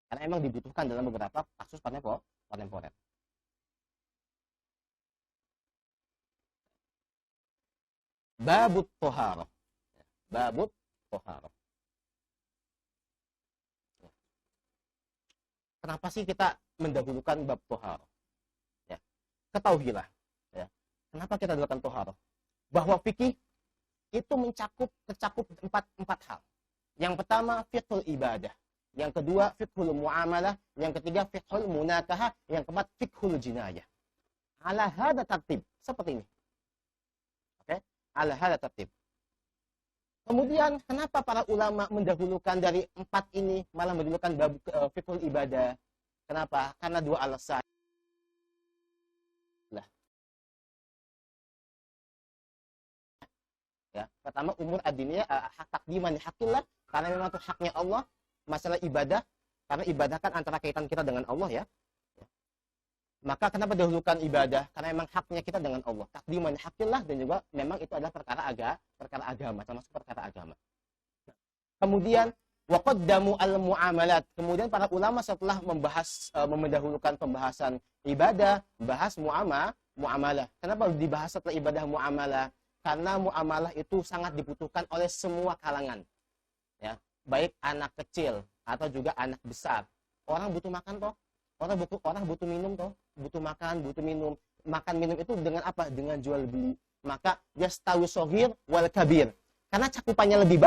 Karena emang dibutuhkan dalam beberapa kasus kontemporer. Babut toharoh. Babut toharoh. Kenapa sih kita mendahulukan bab toharoh? Ya. Ketahuilah. Ya. Kenapa kita mendahulukan toharoh? Bahwa fikih itu mencakup empat hal. Yang pertama fiqhul ibadah. Yang kedua fiqhul muamalah. Yang ketiga fiqhul munakahah. Yang keempat fiqhul jinayah. Ala hadza tartib. Seperti ini. Oke? Ala hadza tartib. Kemudian kenapa para ulama mendahulukan dari empat ini, malah mendahulukan bab fiqhul ibadah? Kenapa? Karena dua alasan. Ya, pertama umur ad-diniyah, hak takdiman hakillah, karena memang itu haknya Allah, masalah ibadah, karena ibadah kan antara kaitan kita dengan Allah ya. Maka kenapa dahulukan ibadah? Karena memang haknya kita dengan Allah. Takdiman hakillah, dan juga memang itu adalah perkara agama, termasuk perkara agama. Kemudian waqaddamu al-muamalat. Kemudian para ulama setelah membahas mendahulukan pembahasan ibadah, bahas muamalah. Kenapa dibahas setelah ibadah muamalah? Karena muamalah itu sangat dibutuhkan oleh semua kalangan. Ya, baik anak kecil atau juga anak besar. Orang butuh makan toh. Orang butuh minum toh. Butuh makan, butuh minum. Makan minum itu dengan apa? Dengan jual beli. Maka yastawi shaghir wal kabir. Karena cakupannya lebih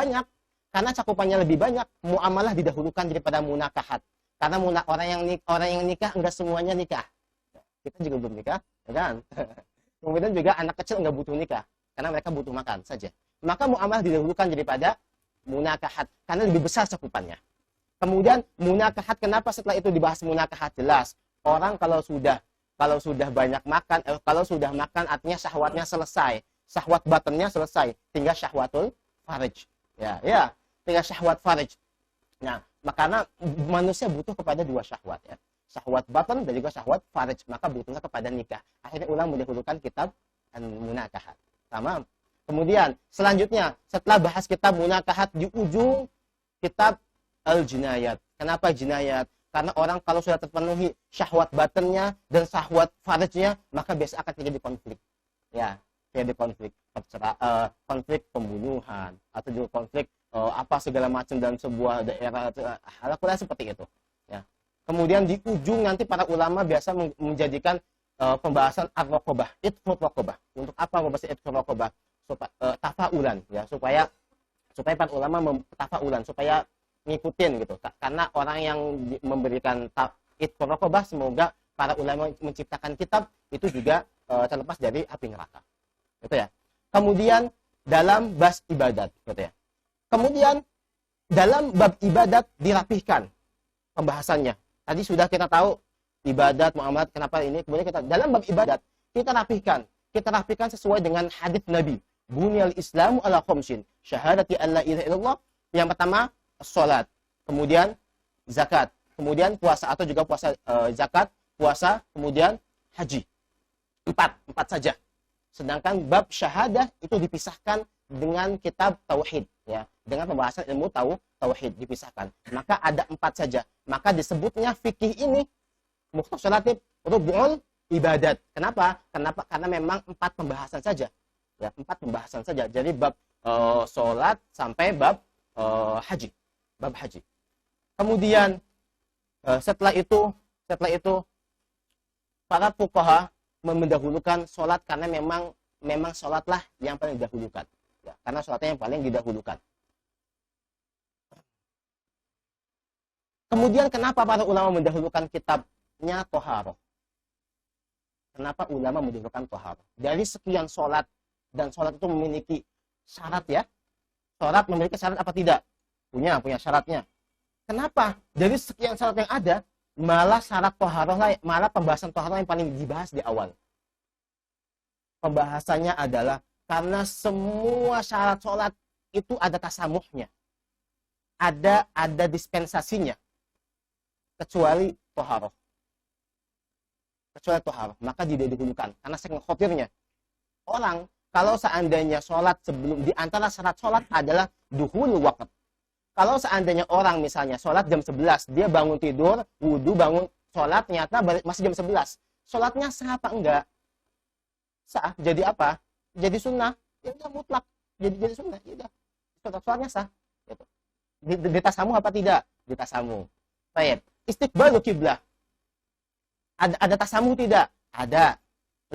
banyak, muamalah didahulukan daripada munakahat. Karena orang yang nikah enggak semuanya nikah. Kita juga belum nikah, kan? Kemudian juga anak kecil enggak butuh nikah, karena mereka butuh makan saja. Maka muamalah didahulukan daripada munakahat karena lebih besar cakupannya. Kemudian munakahat, kenapa setelah itu dibahas munakahat? Jelas, orang kalau sudah banyak makan, kalau sudah makan artinya syahwatnya selesai, syahwat batinnya selesai, tinggal syahwatul farj. Ya, tinggal syahwat farj. Nah, karena manusia butuh kepada dua syahwat, ya. Syahwat batin dan juga syahwat farj, maka butuhnya kepada nikah. Akhirnya ulama mendahulukan kitab munakahat. Tamam. Kemudian selanjutnya setelah bahas kitab munakahat, di ujung kitab al-jinayat. Kenapa jinayat? Karena orang kalau sudah terpenuhi syahwat batinnya dan syahwat farjnya, maka biasa akan terjadi konflik. Ya, terjadi konflik, konflik pembunuhan atau juga konflik apa segala macam dalam sebuah daerah, hal-hal seperti itu. Ya. Kemudian di ujung nanti para ulama biasa menjadikan pembahasan ar-raqabah, itqul raqabah. Untuk apa membahas itqul raqabah? Tafaulan, ya, supaya para ulama tafaulan, supaya ngikutin gitu. Karena orang yang memberikan itqul raqabah, semoga para ulama menciptakan kitab itu juga terlepas dari api neraka. Gitu ya. Kemudian dalam bab ibadat, gitu ya. Kemudian dalam bab ibadat dirapihkan pembahasannya. Tadi sudah kita tahu ibadat, muamalat, kenapa ini. Kemudian kita dalam bab ibadat kita rapihkan sesuai dengan hadis Nabi. Bunyal Islamu ala khamsin, syahadati an la ilaha illallah. Yang pertama salat, kemudian zakat, kemudian puasa atau juga puasa zakat, puasa, kemudian haji. Empat saja. Sedangkan bab syahadah itu dipisahkan dengan kitab tauhid, ya, dengan pembahasan ilmu tauhid dipisahkan. Maka ada 4 saja. Maka disebutnya fikih ini mukhtasaratif rub'ul ibadat. Kenapa? Karena memang 4 pembahasan saja. Ya, 4 pembahasan saja. Jadi bab salat sampai bab haji. Bab haji. Kemudian setelah itu para fuqaha mendahulukan salat karena memang salatlah yang paling didahulukan. Ya, karena salatnya yang paling didahulukan. Kemudian kenapa para ulama mendahulukan kitabnya thaharah? Kenapa ulama mendahulukan thaharah? Dari sekian salat, dan salat itu memiliki syarat, ya. Salat memiliki syarat apa tidak? Punya syaratnya. Kenapa? Dari sekian syarat yang ada, malah syarat thaharah, malah pembahasan thaharah yang paling dibahas di awal. Pembahasannya adalah karena semua syarat salat itu ada tasamuhnya. Ada dispensasinya. Kecuali thaharah. Maka tidak didahulukan. Karena saking khawatirnya. Orang kalau seandainya sholat sebelum, di antara syarat sholat adalah duhul waqt. Kalau seandainya orang misalnya sholat jam 11, dia bangun tidur, wudu, bangun sholat, ternyata masih jam 11. Sholatnya sah apa enggak? Sah. Jadi apa? Jadi sunnah. Ya udah mutlak. Jadi sunnah. Ya udah. Sholatnya sah. Gitu. Ditasamu apa tidak? Ditasamu. Baik. Istiqbalu kiblah. Ada tasamu tidak? Ada.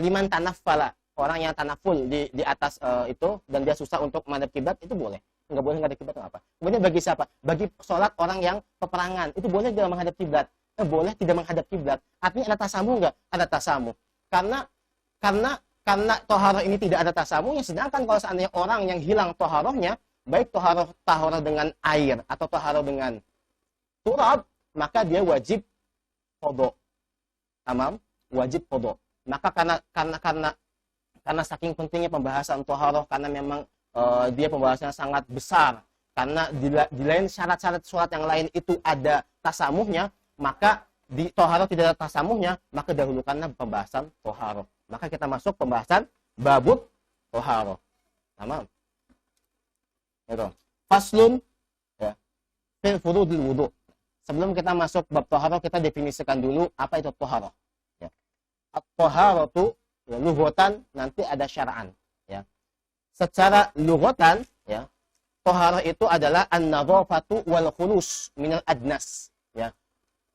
Liman tanaffala. Orang yang tanaful di atas itu dan dia susah untuk menghadap kiblat, itu boleh. Enggak boleh menghadap kiblat, apa? Kemudian bagi siapa? Bagi sholat orang yang peperangan, itu boleh tidak menghadap kiblat. Boleh tidak menghadap kiblat. Artinya ada tasamu enggak? Ada tasamu. Karena toharoh ini tidak ada tasamunya, sedangkan kalau seandainya orang yang hilang toharohnya, baik toharoh dengan air atau toharoh dengan turab, maka dia wajib qadha. Tamam? Wajib qadha. Maka karena saking pentingnya pembahasan toharoh, karena memang dia pembahasannya sangat besar, karena di lain syarat-syarat sholat yang lain itu ada tasamuhnya, maka di toharoh tidak ada tasamuhnya, maka dahulukanlah pembahasan toharoh. Maka kita masuk pembahasan babut toharoh. Tamam. Itu. Faslun ya. Fil furudil wudu. Sebelum kita masuk bab toharoh, kita definisikan dulu apa itu toharoh. Ya. At-toharoh itu ya, lughatan, nanti ada syara'an. Ya. Secara lughatan, ya, toharoh itu adalah an-nadhafatu wal khulus minal adnas. Ya.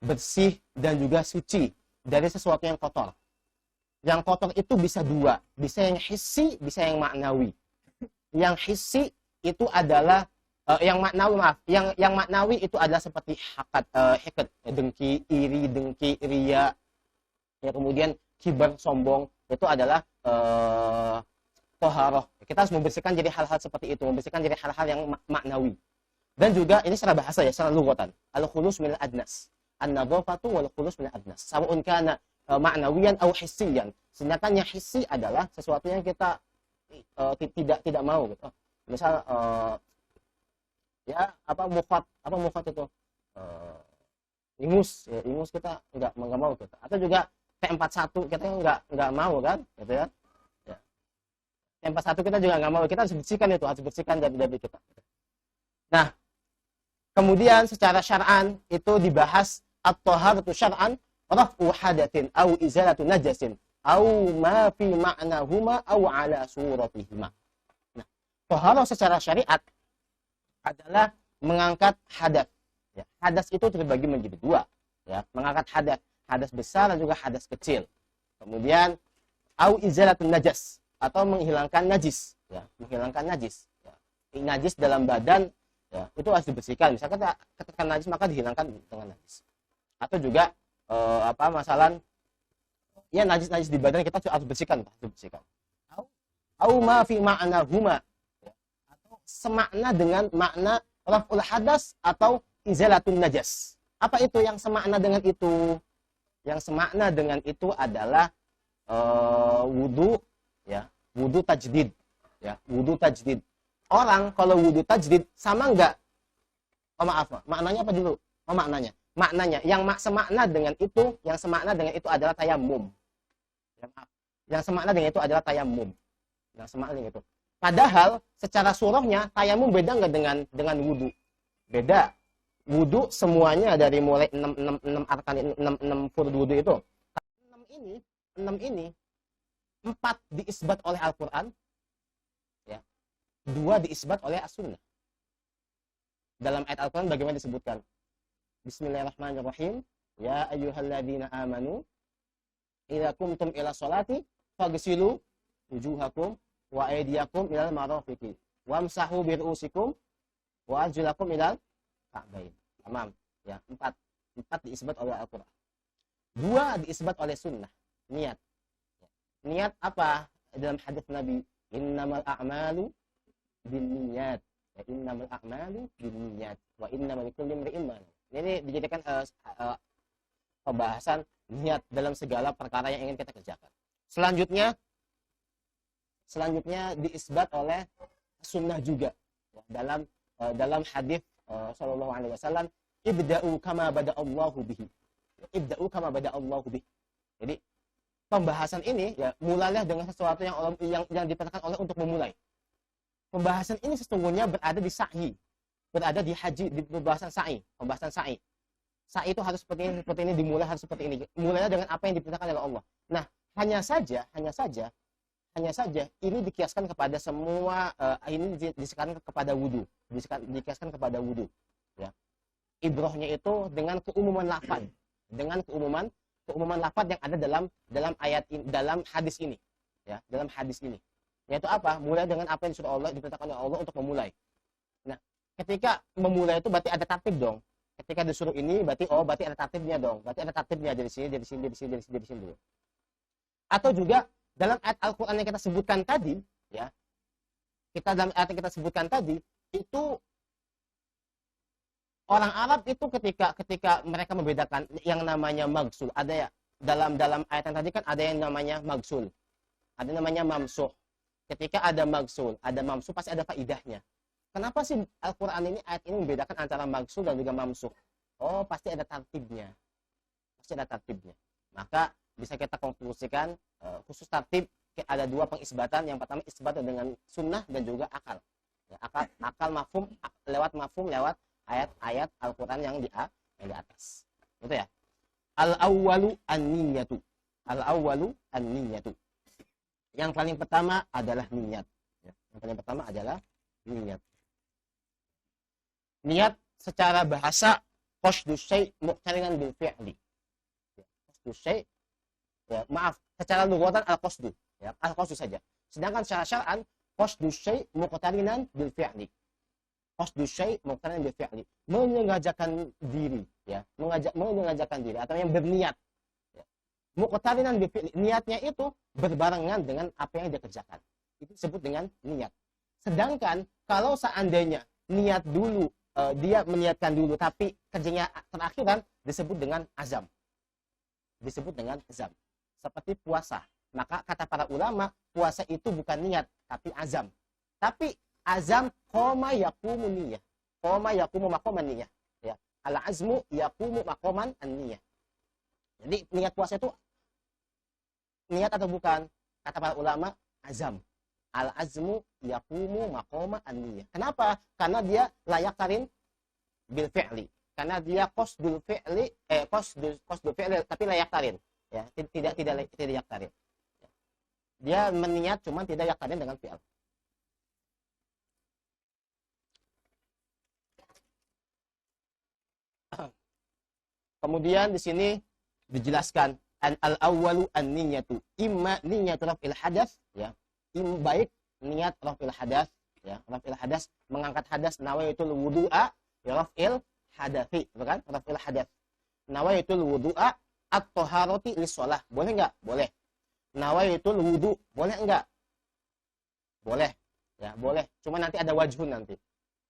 Bersih dan juga suci dari sesuatu yang kotor. Yang kotor itu bisa dua, bisa yang hissi, bisa yang maknawi. Yang hissi itu adalah yang maknawi itu adalah seperti hiqat, dengki, iri, dengki, ria, ya, kemudian kibar, sombong, itu adalah toharoh. Kita harus membersihkan jadi hal-hal seperti itu, membersihkan jadi hal-hal yang maknawi. Dan juga ini secara bahasa ya, secara lughatan, al-khulus minal adnas, an-nadhafatu wal khulus minal adnas, sawa'un kana ma'nawiyan atau hissiyan. Sedangkan yang hissi adalah sesuatu yang kita tidak mau gitu. Misal ya mufat itu ingus ya, ingus kita nggak mau gitu. Atau juga T41 kita nggak mau kan gitu ya. Ya. T41 kita juga nggak mau, kita harus bersihkan itu, harus bersihkan dari kita. Nah, kemudian secara syar'an itu dibahas at-thaharatu syar'an raf'u hadatsin au izalatu najasin au ma fi ma'nahuma au ala suratihima. Nah, thaharah secara syariat adalah mengangkat hadas. Ya, hadas itu terbagi menjadi dua. Ya, mengangkat hadas besar dan juga hadas kecil. Kemudian au izalatun najas, atau menghilangkan najis. Ya, menghilangkan najis. Ya, najis dalam badan ya, itu harus dibersihkan. Misalkan ketika najis maka dihilangkan dengan najis. Atau juga masalah ya najis di badan kita harus bersihkan, Au ma fi ma'nahuma, semakna dengan makna raf'ul hadas atau izalatun najas. Apa itu yang semakna dengan itu? Yang semakna dengan itu adalah wudu ya, wudu tajdid ya, wudu tajdid. Orang kalau wudu tajdid sama enggak? Oh maaf, maknanya apa dulu? Oh maknanya. Maknanya yang semakna dengan itu, adalah tayamum. Ya, maaf. Yang semakna dengan itu adalah tayamum. Yang semakna dengan itu. Padahal secara surahnya tayamum beda nggak dengan wudu? Beda. Wudu semuanya dari mulai 6 arkan 6 furud wudu itu. 6 ini 4 diisbat oleh Al-Qur'an, ya. 2 diisbat oleh As-Sunnah. Dalam ayat Al-Qur'an bagaimana disebutkan? Bismillahirrahmanirrahim. Ya ayyuhalladzina amanu idza qumtum ila sholati faghsilu wujuhakum wa aydiyakum ilal marafiqi wamsahu bi ru'usikum wa arjulakum ilal ka'bain. Tamam. Ya, 4 diisbat oleh Al-Qur'an. 2 diisbat oleh sunnah. Niat. Niat apa? Dalam hadis Nabi, innamal a'malu binniyat. Ya, innamal a'malu binniyat wa innamal likulli imri'in ma nawa. Ini dijadikan pembahasan niat dalam segala perkara yang ingin kita kerjakan. Selanjutnya diisbat oleh sunnah juga ya, dalam hadis sallallahu alaihi wasallam, ibda'u kama bada'allahu bihi. Ibda'u kama bada'allahu bihi. Jadi pembahasan ini ya mulailah dengan sesuatu yang diperintahkan oleh untuk memulai. Pembahasan ini sesungguhnya berada di sa'i, berada di haji, di pembahasan sa'i. Sa'i itu harus seperti ini, dimulai harus seperti ini. Mulailah dengan apa yang diperintahkan oleh Allah. Nah, hanya saja ini dikiaskan kepada semua, ini dikiaskan kepada wudu, dikiaskan kepada wudu. Ya. Ibrahnya itu dengan keumuman lafaz, yang ada dalam ayat ini, dalam hadis ini, ya, dalam hadis ini. Yaitu apa? Mulai dengan apa yang disuruh Allah, diperintahkan oleh Allah untuk memulai. Nah, ketika memulai itu berarti ada tertib dong. Ketika disuruh ini berarti ada tertibnya dong. Berarti ada tertibnya dari sini dulu. Atau juga dalam ayat Al-Qur'an yang kita sebutkan tadi, ya. Dalam ayat yang kita sebutkan tadi, itu orang Arab itu ketika mereka membedakan yang namanya magsul, ada ya dalam ayat yang tadi kan ada yang namanya magsul. Ada namanya mamsuh. Ketika ada magsul, ada mamsuh pasti ada faidahnya. Kenapa sih Al-Qur'an ini ayat ini membedakan antara magsul dan juga mamsuh? Oh, pasti ada tertibnya. pasti ada tartibnya. Maka bisa kita konklusikan khusus tartib ada dua pengisbatan. Yang pertama isbat dengan sunnah dan juga akal. Ya, akal mafhum lewat ayat-ayat Al-Qur'an yang di atas. Gitu ya. Al-awwalu an-niyatu. Al-awwalu an-niyatu. Yang paling pertama adalah niat. Ya, yang paling pertama adalah niat. Niat secara bahasa qasdu syai' muqtarinan bil fi'li. Ya, qasdu syai', ya, maaf, secara lughatan al-qasdu, ya, al-qasdu saja. Sedangkan secara syar'an qasdu syai' muqtarinan bil fi'li. Qasdu syai' muqtarinan bil fi'li. Menyengajakan diri, ya, menyengajakan diri atau yang berniat. Ya. Muqtarinan bil fi'li, niatnya itu berbarengan dengan apa yang dia kerjakan. Itu disebut dengan niat. Sedangkan kalau seandainya niat dulu, dia meniatkan dulu tapi kerjanya terakhiran, disebut dengan azam. Disebut dengan azam. Seperti puasa. Maka kata para ulama, puasa itu bukan niat tapi azam. Tapi azam qoma yaqumu niyah. Qoma yaqumu maqaman niyah. Ya. Al azmu yaqumu maqaman an-niyah. Jadi niat puasa itu niat atau bukan? Kata para ulama, azam. Al-azmu yaqumu maqama an-niyah. Kenapa? Karena dia layak tarin bil fi'li. Karena dia qasdul fi'li, qasdul fi'li tapi layak tarin. Ya, tidak layak tarin. Dia meniat cuma tidak layak tarin dengan fi'al. Kemudian di sini dijelaskan al-awwalu an-niyatu. Imma niyatu raf'il hadats, ya. Baik niat raf'il hadas, ya, raf'il hadas, mengangkat hadas, nawaitul wudu'a raf'il hadathi, bukan? Raf'il hadas. Nawaitul wudu'a at-taharati lis-shalah. Boleh enggak? Boleh. Nawaitul wudu, boleh enggak? Boleh. Ya, boleh. Cuma nanti ada wajhun nanti.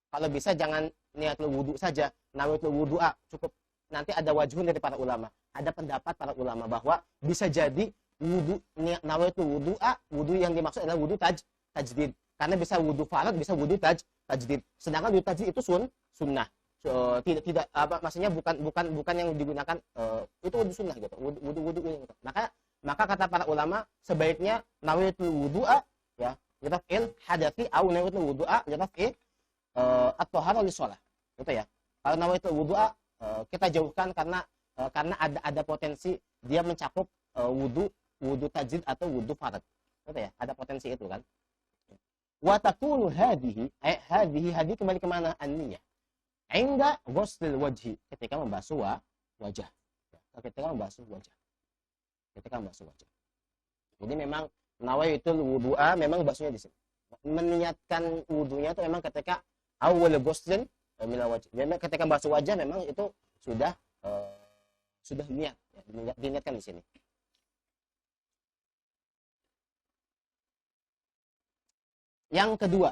Kalau bisa jangan niatul wudu saja, nawaitul wudu'a cukup. Nanti ada wajhun dari para ulama. Ada pendapat para ulama bahwa bisa jadi wudu nawaitu wudu'a, wudu yang dimaksud adalah wudu tajdid. Karena bisa wudu farad, bisa wudu tajdid. Sedangkan wudu tajdid itu sunnah. Tidak apa maksudnya bukan yang digunakan itu wudu sunnah gitu. Wudu maka kata para ulama sebaiknya nawaitu wudu'a, ya, liraf'il hadathi au nawaitu wudu'a liraf'i at-taharah lis-shalah. Gitu ya. Kalau nawaitu wudu'a kita jauhkan karena ada potensi dia mencakup wudu tajdid atau wudu farad. Gitu ya, ada potensi itu kan. Wa takunu hadhihi kembali ke mana? An-niyah. Inda ghuslil wajhi, ketika membasuh wajah. Ketika membasuh wajah. Jadi memang nawaitul wudu'a memang basuhnya di sini. Meniatkan wudunya itu memang ketika awal ghuslin min wajh. Memang ketika basuh wajah memang itu sudah niat, ya, diniatkan di sini. Yang kedua,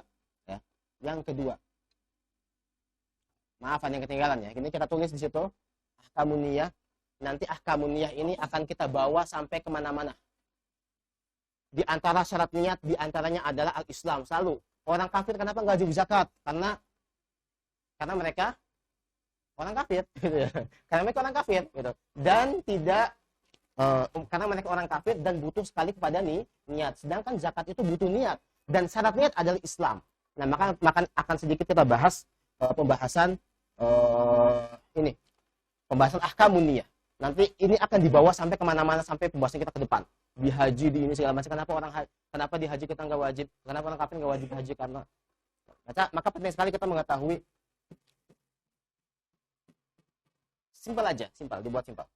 ya, maaf ada yang ketinggalan ya. Ini kita tulis di situ ahkamun niyah. Nanti ahkamun niyah ini akan kita bawa sampai kemana-mana. Di antara syarat niat, di antaranya adalah al-Islam. Selalu orang kafir kenapa nggak wajib zakat? Karena mereka orang kafir, gitu ya. Karena mereka orang kafir, gitu. Dan tidak karena mereka orang kafir dan butuh sekali kepada niat. Sedangkan zakat itu butuh niat. Dan syarat niat adalah Islam. Nah, maka akan sedikit kita bahas pembahasan ahkamun niyah. Nanti ini akan dibawa sampai kemana-mana sampai pembahasan kita ke depan. Di haji, di ini segala macam. Kenapa di haji kita nggak wajib? Kenapa orang kafir nggak wajib haji? Karena maka penting sekali kita mengetahui. Simpel aja, dibuat simpel.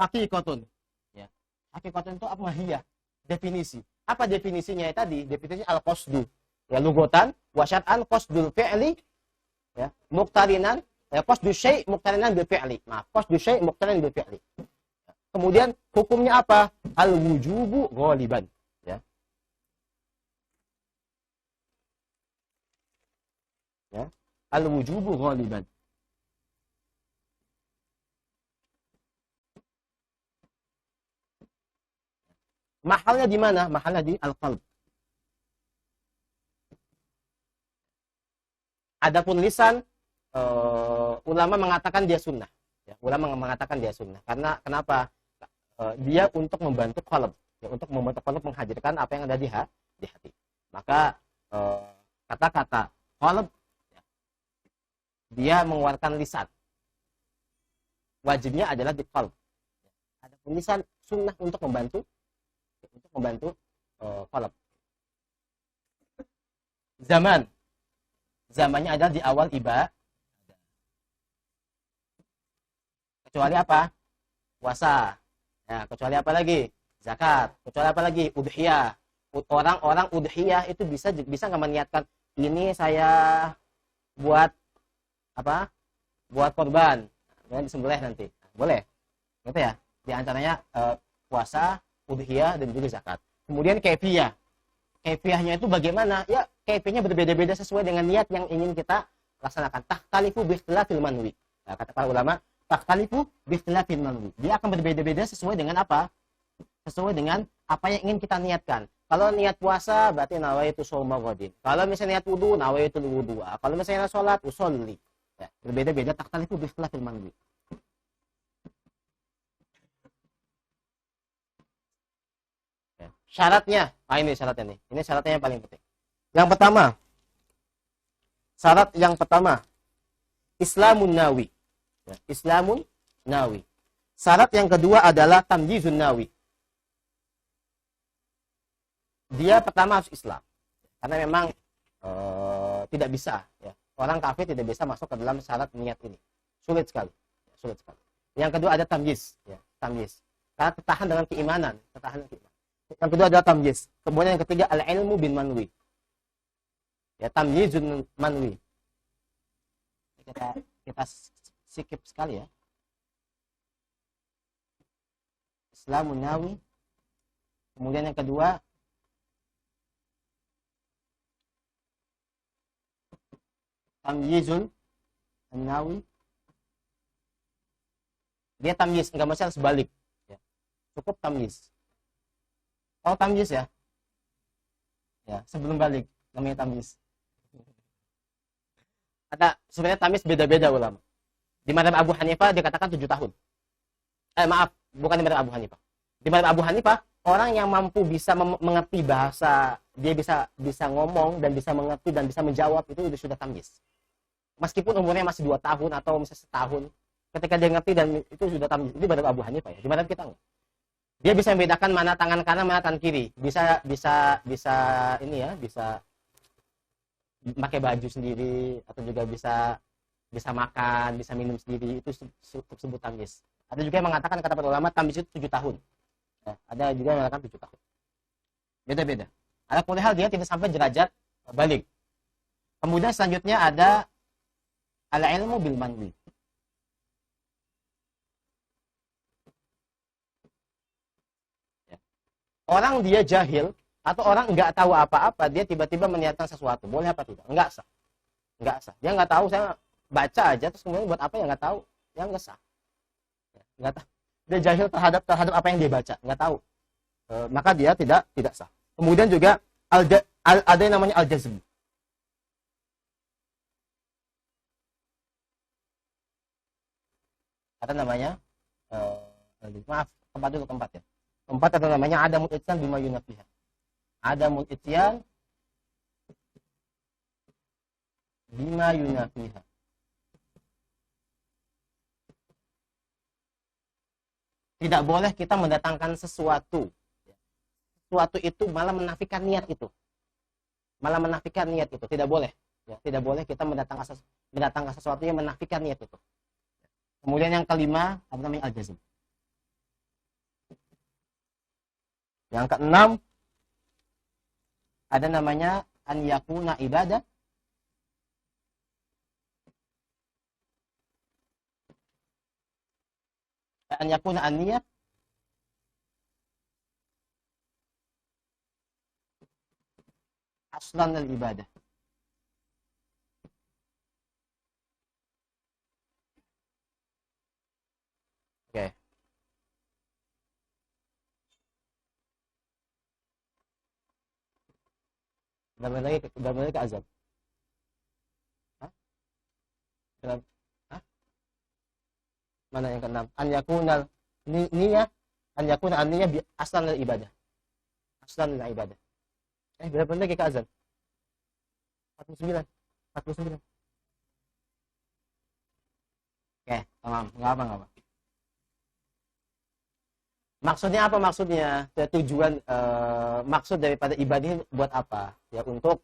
Hakikatun. Ya. Hakikatun itu apa? Mahiyah. Definisi. Apa definisinya tadi? Definisinya al-qasdu. Ya, lugotan, wa syar'an qasdul fi'li, ya, muqtarinan, ya, qasdu syai' muqtarinan bil fi'li. Maaf, qasdu syai' muqtarinan bil fi'li. Kemudian hukumnya apa? Al-wujubu ghaliban, ya. Ya, al-wujubu ghaliban. Mahalnya di mana? Mahalnya di al-qalb. Adapun lisan, ulama mengatakan dia sunnah. Ya, ulama mengatakan dia sunnah. Karena kenapa? Dia untuk membantu qalb, ya, untuk membantu qalb menghadirkan apa yang ada di hati. Maka kata-kata qalb, ya, dia mengeluarkan lisan. Wajibnya adalah di qalb. Ada lisan sunnah untuk membantu qalb. Zamannya adalah di awal ibadah. Kecuali apa? Puasa. Ya, kecuali apa lagi? Zakat. Kecuali apa lagi? Udhiyah. Orang-orang udhiyah itu bisa nggak meniatkan ini saya buat apa? Buat korban. Kemudian disembelih nanti. Boleh. Gitu ya. Di antaranya puasa, udhiyah dan juga zakat. Kemudian kaifiyah. Kaifiyahnya itu bagaimana? Ya, kaifiyahnya berbeda-beda sesuai dengan niat yang ingin kita laksanakan. Takhtalifu bi ikhtilafil manwi. Nah, kata para ulama, takhtalifu bi ikhtilafil manwi. Dia akan berbeda-beda sesuai dengan apa? Sesuai dengan apa yang ingin kita niatkan. Kalau niat puasa berarti nawaitu shauma ghadin. Kalau misalnya niat wudu, nawaitu wudu. Kalau misalnya salat, usolli. Ya, berbeda-beda takhtalifu bi ikhtilafil manwi. Ya. Syaratnya, ini syaratnya nih. Ini syaratnya yang paling penting. Yang pertama, Islamun nawi. Ya, Islamun nawi. Syarat yang kedua adalah tamyizun nawi. Dia pertama harus Islam. Karena memang tidak bisa, ya. Orang kafir tidak bisa masuk ke dalam syarat niat ini. Sulit sekali. Ya, sulit sekali. Yang kedua ada tamyiz, ya, tamyiz. Karena tertahan dengan keimanan, Yang kedua adalah tamyiz. Kemudian yang ketiga al-ilmu bin manwi. Ya, tamyizun manwi. Kita skip sekali ya. Islamun nawi. Kemudian yang kedua tamyizul nawi. Dia tamyiz, enggak mesti harus balik. Ya. Cukup tamyiz. Oh, tamyiz ya. Ya, sebelum balik namanya tamyiz. Ada sebenarnya tamyiz beda-beda ulama. Di mazhab Abu Hanifah dikatakan 7 tahun. Maaf, bukan di mazhab Abu Hanifah. Di mazhab Abu Hanifah, orang yang mampu bisa mengerti bahasa, dia bisa ngomong dan bisa mengerti dan bisa menjawab itu sudah tamyiz. Meskipun umurnya masih 2 tahun atau misalnya setahun, ketika dia ngerti dan itu sudah tamyiz. Itu mazhab Abu Hanifah ya. Di mazhab kita enggak. Dia bisa membedakan mana tangan kanan, mana tangan kiri. Bisa ini ya, bisa pakai baju sendiri atau juga bisa makan, bisa minum sendiri, itu disebut tamyiz. Ada juga yang mengatakan kata para ulama tamyiz itu 7 tahun. Ya, ada juga yang mengatakan 7 tahun. Beda-beda. Ada pun hal dia tidak sampai derajat balik. Kemudian selanjutnya ada al-ilmu bil manwi. Ya. Orang dia jahil atau orang nggak tahu apa-apa, dia tiba-tiba meniatkan sesuatu, boleh apa tidak? Enggak sah. Enggak sah. Dia nggak tahu, saya baca aja terus kemudian buat apa ya nggak tahu, yang nggak sah. Ya, nggak tahu. Dia jahil terhadap apa yang dia baca, nggak tahu. Maka dia tidak sah. Kemudian juga ada yang namanya al-jazm. Ada namanya maaf, tempat ya. Tempat ada namanya adamul ityan bima yunafiha. Adamul ityan bima yunafiha. Tidak boleh kita mendatangkan sesuatu. Sesuatu itu malah menafikan niat itu. Tidak boleh. Ya, tidak boleh kita mendatangkan sesuatu yang menafikan niat itu. Kemudian yang kelima, apa namanya al-jazm. Yang keenam, ada namanya an yakuna ibadah. An yakuna an-niyah aslan al-ibadah. Oke. Udah mulai ke azab. Hah? Hah? Mana yang keenam? An yakunal niyah, an yakuna an-niyah bi aslan lil ibadah. Aslan lil ibadah. Berapa lagi ke azan? 49. 49. Oke, tamam. Enggak apa. Maksudnya apa maksudnya? Tujuan maksud daripada ibadah ini buat apa? Ya untuk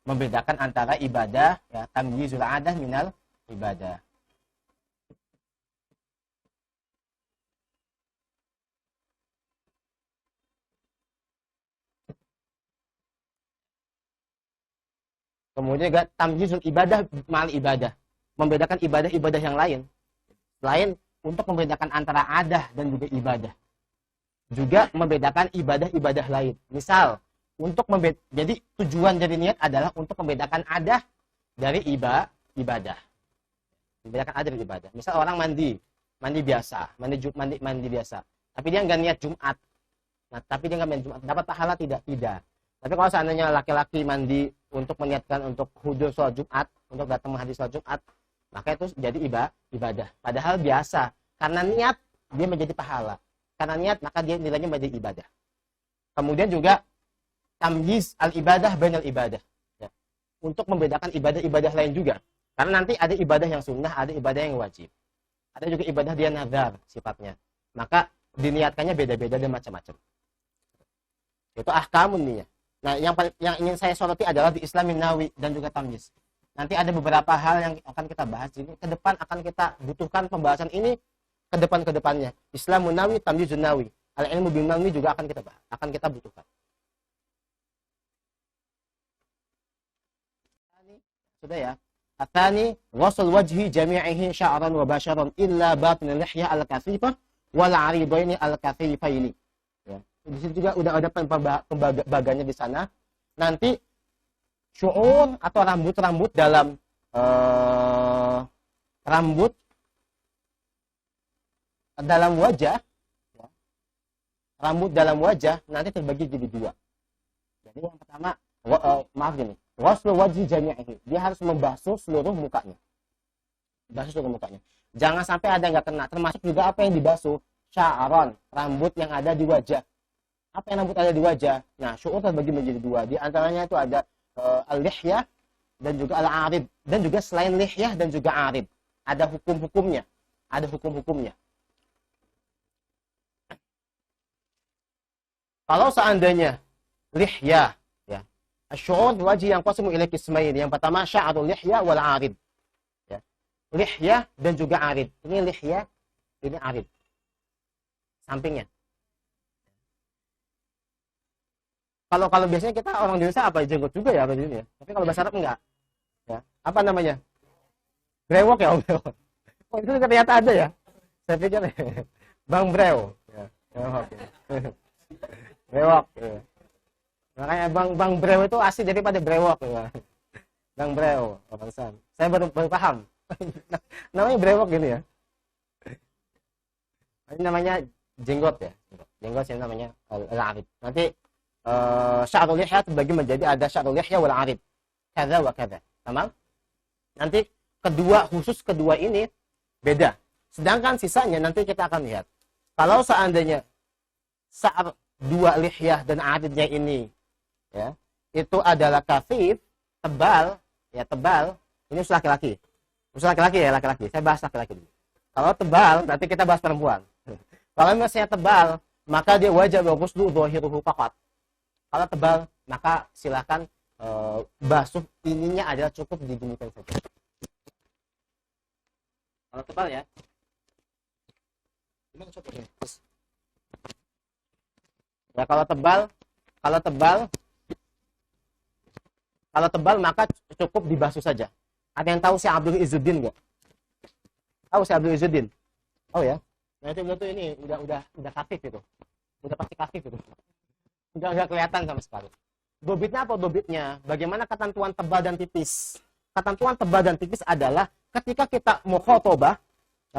membedakan antara ibadah, ya tamyizul adah minal ibadah. Kemudian juga tamyizul ibadah mal ibadah, membedakan ibadah-ibadah yang lain. Lain untuk membedakan antara adah dan juga ibadah. Juga membedakan ibadah-ibadah lain. Misal, jadi tujuan dari niat adalah untuk membedakan adah dari ibadah. Membedakan adah dari ibadah. Misal orang mandi biasa, mandi biasa. Tapi dia nggak niat Jumat. Nah, tapi dia nggak niat Jumat, dapat pahala tidak? Tidak. Tapi kalau seandainya laki-laki mandi untuk meniatkan untuk hudur sholat Jumat, untuk datang menghadiri sholat Jumat, maka itu jadi ibadah. Padahal biasa. Karena niat, dia menjadi pahala. Karena niat, maka dia nilainya menjadi ibadah. Kemudian juga tamyiz al-ibadah bainal ibadah. Ya. Untuk membedakan ibadah-ibadah lain juga. Karena nanti ada ibadah yang sunnah, ada ibadah yang wajib. Ada juga ibadah dia nazar sifatnya. Maka diniatkannya beda-beda dan macam-macam. Itu ahkamun niyah. Nah, yang ingin saya soroti adalah di Islamin Nawawi dan juga tamyiz. Nanti ada beberapa hal yang akan kita bahas ini. Ke depan akan kita butuhkan pembahasan ini ke depannya. Islamun Nawawi, tamyizun Nawawi. Al-ilmu bil Nawawi juga akan kita bahas, akan kita butuhkan. Sudah ya. Atsani ghusl wajhi jami'ihi sya'ran wa basharan illa batin al-lihya al-kathifah wal 'aridaini al-kathifaini. Ya. Di situ juga udah ada pembagiannya di sana. Nanti syu'ur atau rambut-rambut dalam rambut dalam wajah, ya. Rambut dalam wajah nanti terbagi jadi dua. Jadi yang pertama, maaf gini, ghusl wajhi jami'ihi, dia harus membasuh seluruh mukanya. Basuh seluruh mukanya. Jangan sampai ada yang nggak kena. Termasuk juga apa yang dibasuh, sya'ran, rambut yang ada di wajah. Apa yang rambut ada di wajah? Nah, syu'ur terbagi menjadi dua. Di antaranya itu ada al-lihyah dan juga al-arid, dan juga selain lihyah dan juga arid ada hukum-hukumnya. Ada hukum-hukumnya. Kalau seandainya lihyah, ya, asy-syu'ur wajhi yang qasimu ila qismain. Yang pertama sya'rul lihyah wal arid. Ya. Lihyah dan juga arid. Ini lihyah, ini arid. Sampingnya. Kalau biasanya kita orang Indonesia apa jenggot juga ya, apa ini ya. Tapi kalau bahasa Arab enggak. Ya. Apa namanya? Brewok ya, brewok. Oh, itu ternyata ada ya. Saya pikir Bang Brew. Ya. Brewok. Ya. Makanya Bang Brew itu asli daripada brewok ya. Bang Brew, Bangsan. Saya baru paham. Namanya brewok gini ya. Ini namanya jenggot ya. Jenggot sih namanya al-arid. Nanti sya'rul lihyah terbagi menjadi ada sya'rul lihyah wal arid. Kadza wa kadza. Tamam? Nanti khusus kedua ini beda. Sedangkan sisanya nanti kita akan lihat. Kalau seandainya sya'ar dua lihyah dan aridnya ini ya, itu adalah kafif, tebal, ya tebal. Ini usul laki-laki. Usul laki-laki ya, laki-laki. Saya bahas laki-laki dulu. Kalau tebal, nanti kita bahas perempuan. Kalau misalnya tebal, maka dia wajib ghuslu dhahiruhu faqat. Kalau tebal, maka silakan basuh ininya adalah cukup diginikan saja. Kalau tebal ya. Gimana cukup ya? Ya kalau tebal maka cukup dibasuh saja. Ada yang tahu si Abdul Izzuddin enggak? Tahu si Abdul Izzuddin? Oh ya. Nah itu tuh ini udah kafif itu. Udah pasti kafif itu. Udah kelihatan sama sekali. Dobitnya apa dobitnya? Bagaimana ketentuan tebal dan tipis? Ketentuan tebal dan tipis adalah ketika kita mukhatabah,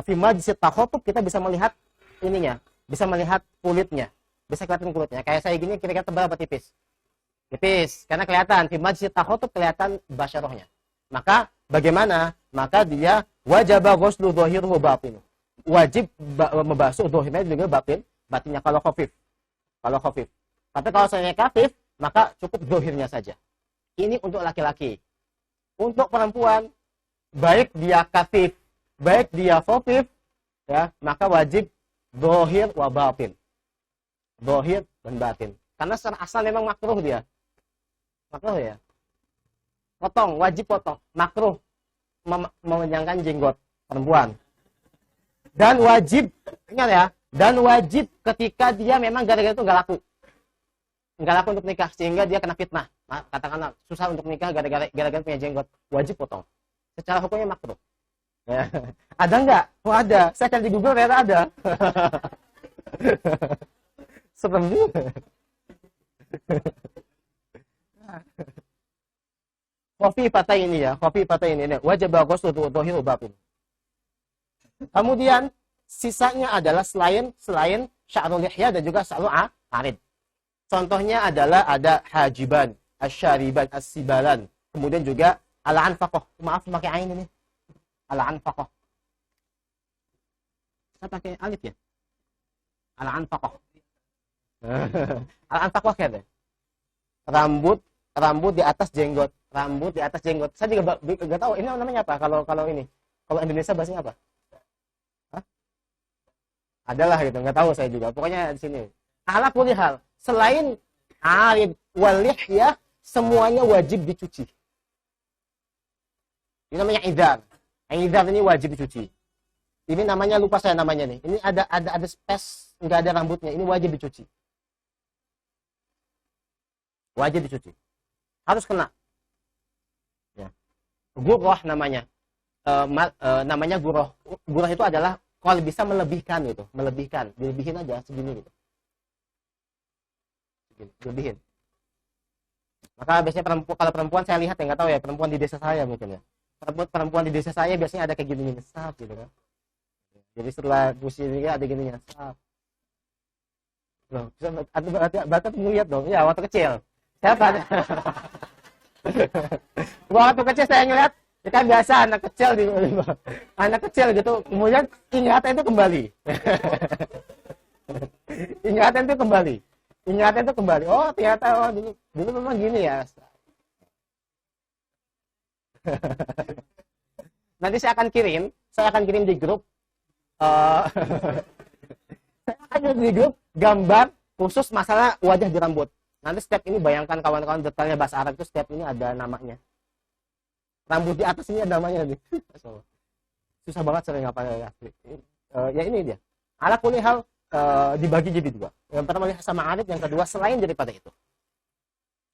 fi majlis takhatub kita bisa melihat ininya, bisa melihat kulitnya. Bisa kelihatan kulitnya. Kayak saya gini kira-kira tebal apa tipis? Tipis. Karena kelihatan fi majlis takhatub kelihatan basyarahnya. Maka bagaimana? Maka dia wajib ghuslu dhahiruhu batinu. wajib membasuh dohirnya juga batinnya kalau khafif. Tapi kalau seandainya kafif, maka cukup dohirnya saja. Ini untuk laki-laki. Untuk perempuan, baik dia kafif, baik dia khafif, ya, maka wajib dohir wa batin. Dohir dan batin. Karena secara asal memang makruh dia. Makruh ya. Potong, wajib potong. Makruh memanjangkan jenggot perempuan. Dan wajib, ingat ya, dan wajib ketika dia memang gara-gara itu nggak laku untuk nikah, sehingga dia kena fitnah. Nah, katakanlah susah untuk nikah gara-gara punya jenggot, wajib potong. Secara hukumnya makruh. Ya. Ada nggak? Oh ada. Saya cari di Google ternyata ada. Serem juga. Kopi patah ini ya, wajib ghusl dzahir batin. Kemudian sisanya adalah selain sya'rul lihya dan juga sya'rul arid. Contohnya adalah ada hajiban, asyariban, as-sibalan. Kemudian juga al-anfaqah. Maaf pakai ain ini. Al-anfaqah. Saya pakai alif ya. Al-anfaqah. Al-anfaqah kayaknya. Rambut di atas jenggot. Saya juga enggak tahu ini namanya apa kalau ini. Kalau Indonesia bahasanya apa? Hah? Adalah gitu, enggak tahu saya juga. Pokoknya di sini. Ala kulli hal, selain arid wal lihya, semuanya wajib dicuci. Ini namanya idhar. Idhar ini wajib dicuci. Ini namanya, lupa saya namanya nih. Ini ada space, enggak ada rambutnya. Ini wajib dicuci. Wajib dicuci. Harus kena. Ya. Gurrah namanya. Namanya gurrah. Gurrah itu adalah kalau bisa melebihkan gitu, dilebihin aja segini gitu. Lebihin. Maka biasanya kalau perempuan saya lihat ya, nggak tahu ya, perempuan di desa saya mungkin ya. Perempuan di desa saya biasanya ada kayak gini sap gitu kan. Jadi setelah busi ini ada gininya sap. Loh, berarti ngeliat dong. Ya, waktu kecil. Saya pada waktu kecil saya ngeliat, ya kan biasa anak kecil gitu, kemudian ingatan itu kembali. Ingatan itu kembali. Oh, ternyata dulu memang gini ya. Nanti saya akan kirim di grup. Saya akan kirim di grup gambar khusus masalah wajah di rambut. Nanti step ini bayangkan kawan-kawan, detailnya bahasa Arab itu step ini ada namanya. Rambut di atas ini ada namanya nih. Susah banget sering apa ya. Ya ini dia. Ala kulli hal dibagi jadi dua. Yang pertama lihya sama arid, yang kedua selain daripada itu.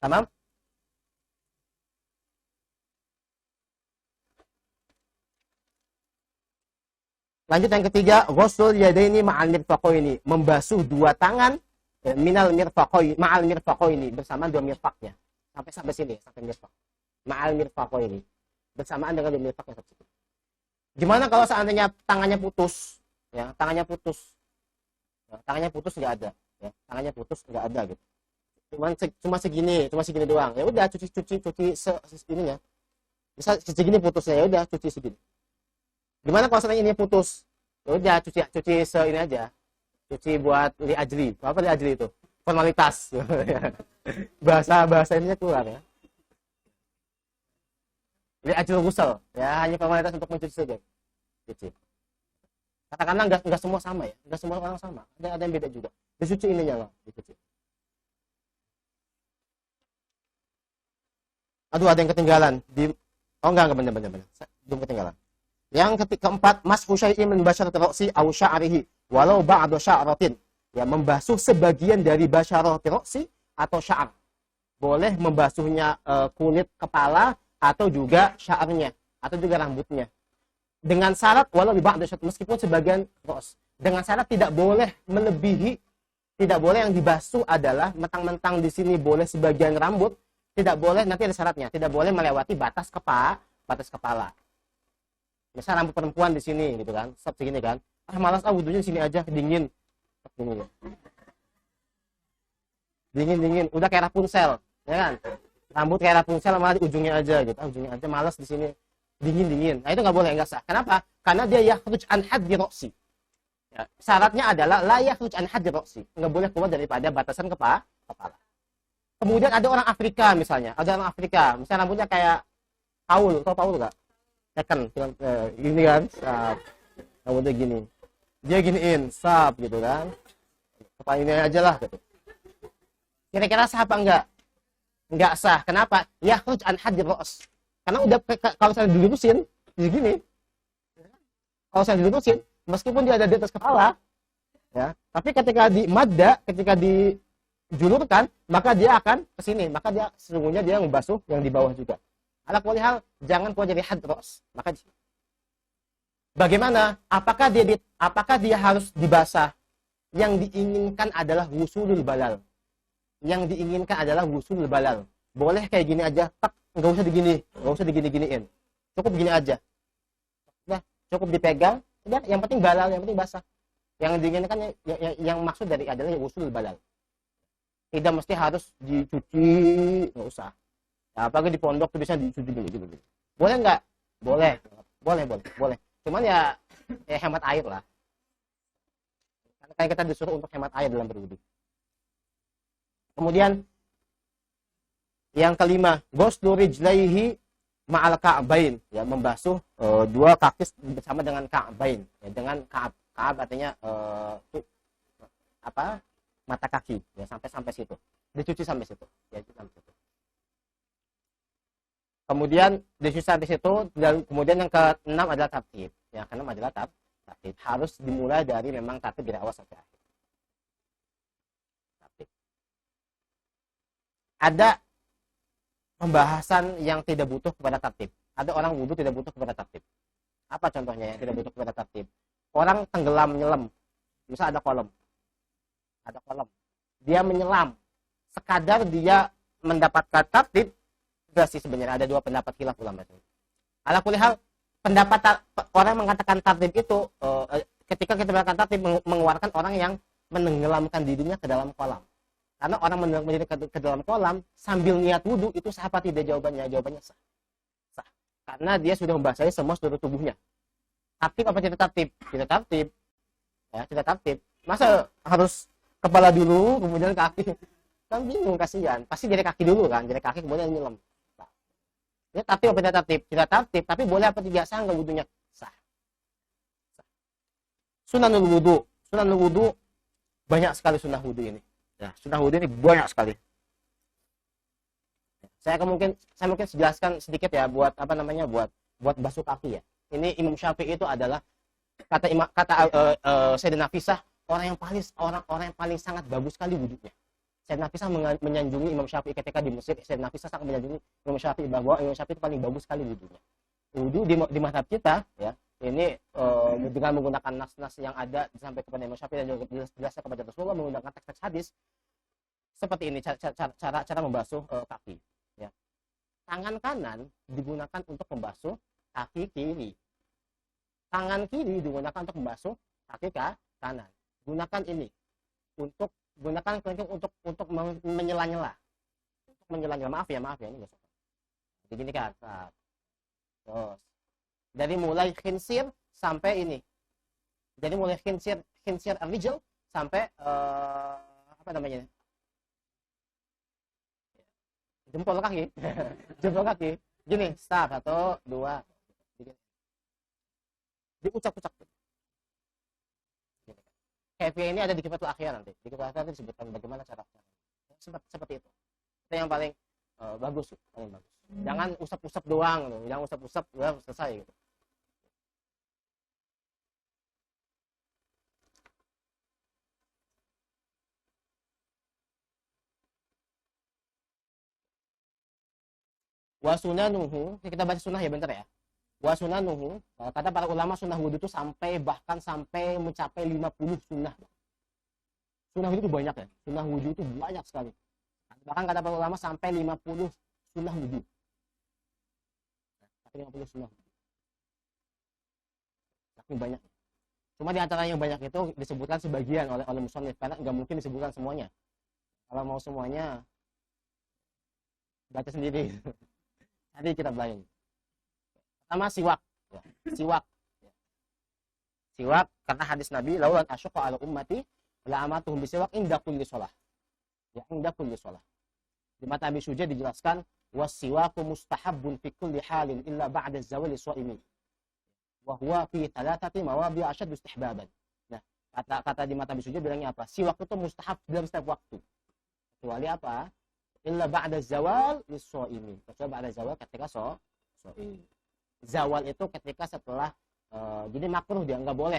Tamam? Lanjut yang ketiga, ghusl yadaini ma'al mirfaqaini, membasuh dua tangan minal mirfaqaini, ma'al mirfaqaini, bersama dua mirfaqnya. Sampai sini, sampai mirfaq. Ma'al mirfaqaini, bersamaan dengan dua mirfaqnya tersebut. Gimana kalau seandainya tangannya putus? Ya, tangannya putus. Ya, tangannya putus enggak ada, ya. Tangannya putus enggak ada gitu. Cuma segini doang. Ya udah cuci ininya. Bisa segini putusnya, ya udah cuci segini. Gimana kalau seandainya ini putus? Ya udah cuci ini aja. Cuci buat li ajli. Apa li ajli itu? Formalitas. bahasa ininya keluar ya. Li ajli ghusl, ya hanya formalitas untuk mencuci saja. Cuci. Katakanlah enggak semua sama ya. Enggak semua orang sama. Ada yang beda juga. Dicuci ininya loh, dicuci. Aduh, ada yang ketinggalan oh enggak benar. Belum ketinggalan. Yang keempat, mashu syai'in min basyaratir ra'si aw sya'rihi walau ba'da sya'ratin. Ya, membasuh sebagian dari basyaratir ra'si atau sya'ar. Boleh membasuhnya kulit kepala atau juga sya'arnya atau juga rambutnya. Dengan syarat walau ba'da sya'ratin, meskipun sebagian ra's. Dengan syarat tidak boleh melebihi, tidak boleh yang dibasuh adalah mentang-mentang di sini boleh sebagian rambut, tidak boleh, nanti ada syaratnya, tidak boleh melewati batas kepala. Misal rambut perempuan di sini gitu kan, segini kan. Malas wudunya di sini aja, dingin. Dingin. Udah kayak Rapunzel, ya kan? Rambut kayak Rapunzel malah di ujungnya aja gitu. Ujungnya aja malas di sini. Dingin. Nah, itu enggak boleh, enggak sah. Kenapa? Karena dia yakhruj an haddi ra'si. Ya, syaratnya adalah la yakhruj an haddi ra'si, nggak boleh keluar daripada batasan kepala. Kemudian ada orang Afrika misalnya, misalnya rambutnya kayak Paul, tau Paul nggak? Tekken, gini kan, sap, rambutnya gini, dia giniin, sap gitu kan, kepala ini aja lah gitu. Kira-kira sah apa enggak? Enggak sah. Kenapa? Yakhruj an haddi ra's. Karena udah kalau saya dilurusin, gini. Kalau saya dilurusin, meskipun dia ada di atas kepala, ya, tapi ketika di madda, ketika dijulurkan, maka dia akan ke sini, maka dia sesungguhnya dia membasuh yang di bawah juga. Ala kulli hal, jangan keluar dari hadd ra's. Maka bagaimana? Apakah dia harus dibasah? Yang diinginkan adalah wusulul balal. Yang diinginkan adalah wusulul balal. Boleh kayak gini aja, tak, enggak usah digini-giniin. Cukup gini aja. Nah, cukup dipegang, udah, yang penting balal, yang penting basah. Yang diinginkan yang maksud dari adalah wusulul balal. Tidak mesti harus dicuci, enggak usah. Nah, apalagi di pondok tuh bisa dicuci gini. Boleh enggak? Boleh. Cuman ya hemat air lah. Karena kayak kita disuruh untuk hemat air dalam berwudu. Kemudian yang kelima, ghuslu rijlaihi ma'al ka'bain, ya, membasuh dua kaki bersama dengan ka'bain, ya, dengan ka'ab artinya mata kaki, ya, sampai situ. Dicuci sampai situ, ya, sampai situ. Kemudian dicuci sampai situ, dan kemudian yang keenam adalah tartib. Yang keenam adalah tartib. Harus dimulai dari memang tartib dari awal sampai akhir. Ada pembahasan yang tidak butuh kepada tartib. Ada orang wudu tidak butuh kepada tartib. Apa contohnya yang tidak butuh kepada tartib? Orang tenggelam, menyelam. Misal ada kolam. Dia menyelam. Sekadar dia mendapatkan tartib, sudah sih sebenarnya ada dua pendapat khilaf ulama. Ala kulli hal, pendapat orang mengatakan tartib itu ketika kita mengatakan tartib mengeluarkan orang yang menenggelamkan dirinya ke dalam kolam. Karena orang menenggelamkan diri ke dalam kolam sambil niat wudu itu sah apa tidak jawabannya? Jawabannya sah. Karena dia sudah membasahi semua seluruh tubuhnya. Tartib apa tidak tartib? Tidak tartib. Ya, tidak tartib. Masa harus kepala dulu kemudian kaki? Kan bingung, kasihan. Pasti dari kaki dulu kan, dari kaki kemudian nyelam. Ya, tartib apa tidak tartib? Tidak tartib, tapi boleh apa tidak? Sah enggak wudunya? Sah. Sunanul wudu banyak sekali sunnah wudu ini. Ya, sunnah wudu ini banyak sekali. Saya mungkin jelaskan sedikit ya buat buat basuh kaki ya. Ini Imam Syafi'i itu adalah kata Sayyidah Nafisah orang yang paling sangat bagus sekali wudunya. Sayyidah Nafisah menyanjungi Imam Syafi'i ketika di Mesir. Sayyidah Nafisah sangat menyanjungi Imam Syafi'i bahwa Imam Syafi'i itu paling bagus sekali wudunya. Wudu di mazhab kita ya, ini dengan menggunakan nas-nas yang ada sampai kepada Imam Syafi'i dan juga dijelaskan kepada Rasulullah menggunakan teks-teks hadis seperti ini cara membasuh kaki ya. Tangan kanan digunakan untuk membasuh kaki kiri, tangan kiri digunakan untuk membasuh kaki kanan. Gunakan ini untuk menyela-nyela, maaf ya ini gosok begini kan. Terus dari mulai khinsir sampai ini. Jadi mulai khinsir ar-rijl sampai jempol kaki. Jempol kaki. Gini, start 1 2 begini. Diucap-ucap. Kayfiyah ini ada di Kifatul Akhyar nanti. Di Kifatul Akhyar disebutkan bagaimana cara. Seperti itu. Itu yang paling bagus, Jangan usap-usap doang, jangan usap-usap udah selesai gitu. Wa sunanuhu, kita baca sunnah ya bentar ya. Wa sunanuhu, kata para ulama sunnah wudu itu bahkan sampai mencapai 50 sunnah. Sunnah wudu itu banyak ya. Sunnah wudu itu banyak sekali. Bahkan kata para ulama sampai 50 sunnah wudu. 50 sunnah. Tapi banyak. Cuma di antara yang banyak itu disebutkan sebagian oleh musannif karena nggak mungkin disebutkan semuanya. Kalau mau semuanya baca sendiri. Tadi kita belajar. Pertama siwak. Ya. Siwak. Ya. Siwak karena hadis Nabi, laulan asyqa ala ummati la amatuhum bisiwak inda kulli shalah. Ya, inda kulli shalah. Di mata Abi Suja dijelaskan wasiwaku mustahabbun fi kulli halin illa ba'da zawali sha'imin. Wa huwa fi thalathati mawadi' ashad istihbaban. Nah, kata di mata Abi Suja bilangnya apa? Siwak itu mustahab dalam setiap waktu. Kecuali apa? Illa ba'da zawal lis-sha'imin. Kecuali ba'da zawal ketika sha'im. Zawal itu ketika setelah jadi makruh, dia nggak boleh.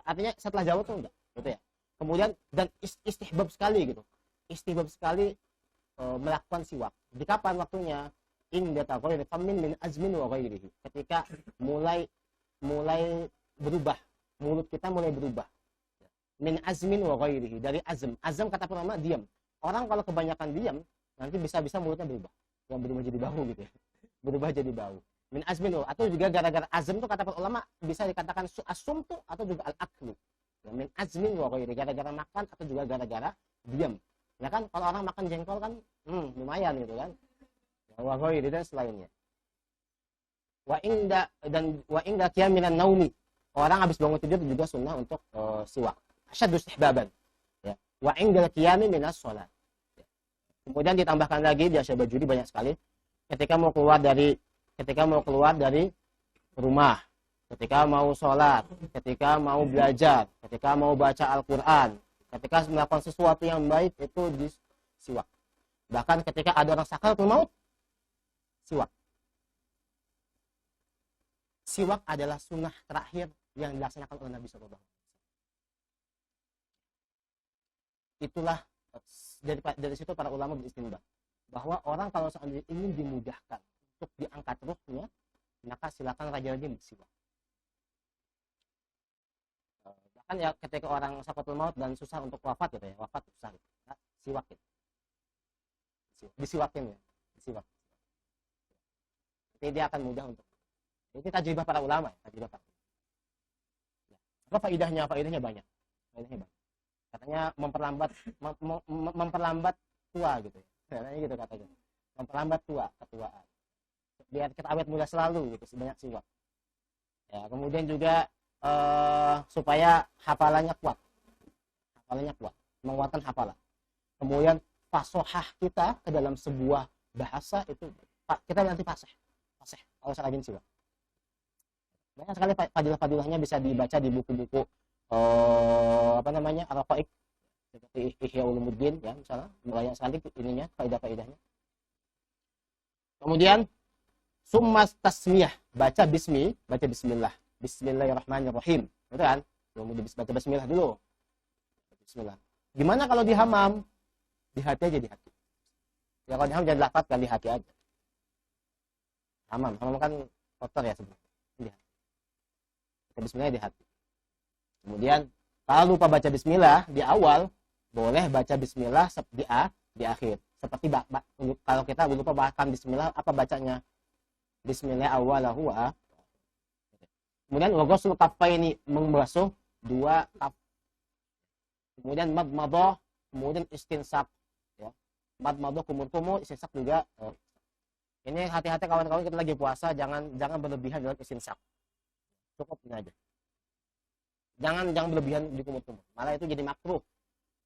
Artinya setelah zawal tuh enggak, gitu ya. Kemudian dan istihbab sekali gitu. Istihbab sekali melakukan siwak. Di kapan waktunya? Inda taghayyur famin min azmin wa ghairihi. Ketika mulai berubah, mulut kita mulai berubah. Min azmin wa ghairihi, dari azm. Azm kata pertama diam. Orang kalau kebanyakan diam, nanti bisa-bisa mulutnya berubah. Yang berubah jadi bau gitu ya. Berubah jadi bau. Min azmin atau juga gara-gara azm itu kata para ulama bisa dikatakan asumtu atau juga al-aklu. Ya, min azmin wa ghairi, gara-gara makan atau juga gara-gara diam. Ya kan kalau orang makan jengkol kan lumayan gitu kan. Ya, wa ghairi dan selainnya. Wa inda qiyaminan naumi. Orang habis bangun tidur juga sunnah untuk siwak. Asyaddu istihbaban. Ya. Wa inda qiyami minas shalat. Ya. Kemudian ditambahkan lagi di Asyabajuri banyak sekali. Ketika mau keluar dari rumah, ketika mau sholat, ketika mau belajar, ketika mau baca Al-Quran, ketika melakukan sesuatu yang baik itu di siwak. Bahkan ketika ada orang sakaratul maut, siwak. Siwak adalah sunnah terakhir yang dilaksanakan oleh Nabi SAW. Itulah dari situ para ulama beristinbat bahwa orang kalau seandainya ingin dimudahkan untuk diangkat ruhnya, maka silakan rajin-rajin bersiwak. Bahkan ya ketika orang sakaratul maut dan susah untuk wafat gitu ya, wafat susah gitu. Nah, siwak gitu. Disiwakin ya, disiwak. Jadi dia akan mudah untuk. Ini tajribah para ulama, tajribah para ulama. Ya. Apa faidahnya? Faidahnya banyak. Katanya memperlambat tua gitu ya. Katanya gitu katanya. Memperlambat ketuaan. Biar kita awet muda selalu gitu, sebanyak siwak. Ya, kemudian juga supaya hafalannya kuat, menguatkan hafalan. Kemudian fasohah kita ke dalam sebuah bahasa itu kita nanti fasih kalau rajin siwak. Banyak sekali fadilah-fadilahnya bisa dibaca di buku-buku Ar-Raqaiq seperti Ihya Ulumuddin ya, misalnya banyak sekali ininya faidah-faidahnya. Kemudian summas tasmiyah, baca bismillah. Bismillahirrahmanirrahim. Betul kan? Kemudian baca bismillah dulu. Bismillah. Gimana kalau di hamam? Di hati aja, di hati. Ya kalau di hamam jangan lafaz kan, di hati aja. Hamam kan kotor ya sebenarnya. Di hati. Baca bismillah di hati. Kemudian kalau lupa baca bismillah di awal, boleh baca bismillah di akhir. Seperti kalau kita lupa bahkan bismillah, apa bacanya? Bismillah awalahu wa. Kemudian waghusl kaffaini, membasuh dua kaf. Kemudian madmadah, kemudian istinsak ya. Madmadah kumur-kumur, istinsak juga. Ini hati-hati kawan-kawan, kita lagi puasa, jangan berlebihan dalam istinsak. Cukup ini aja. Jangan berlebihan di kumur-kumur. Malah itu jadi makruh.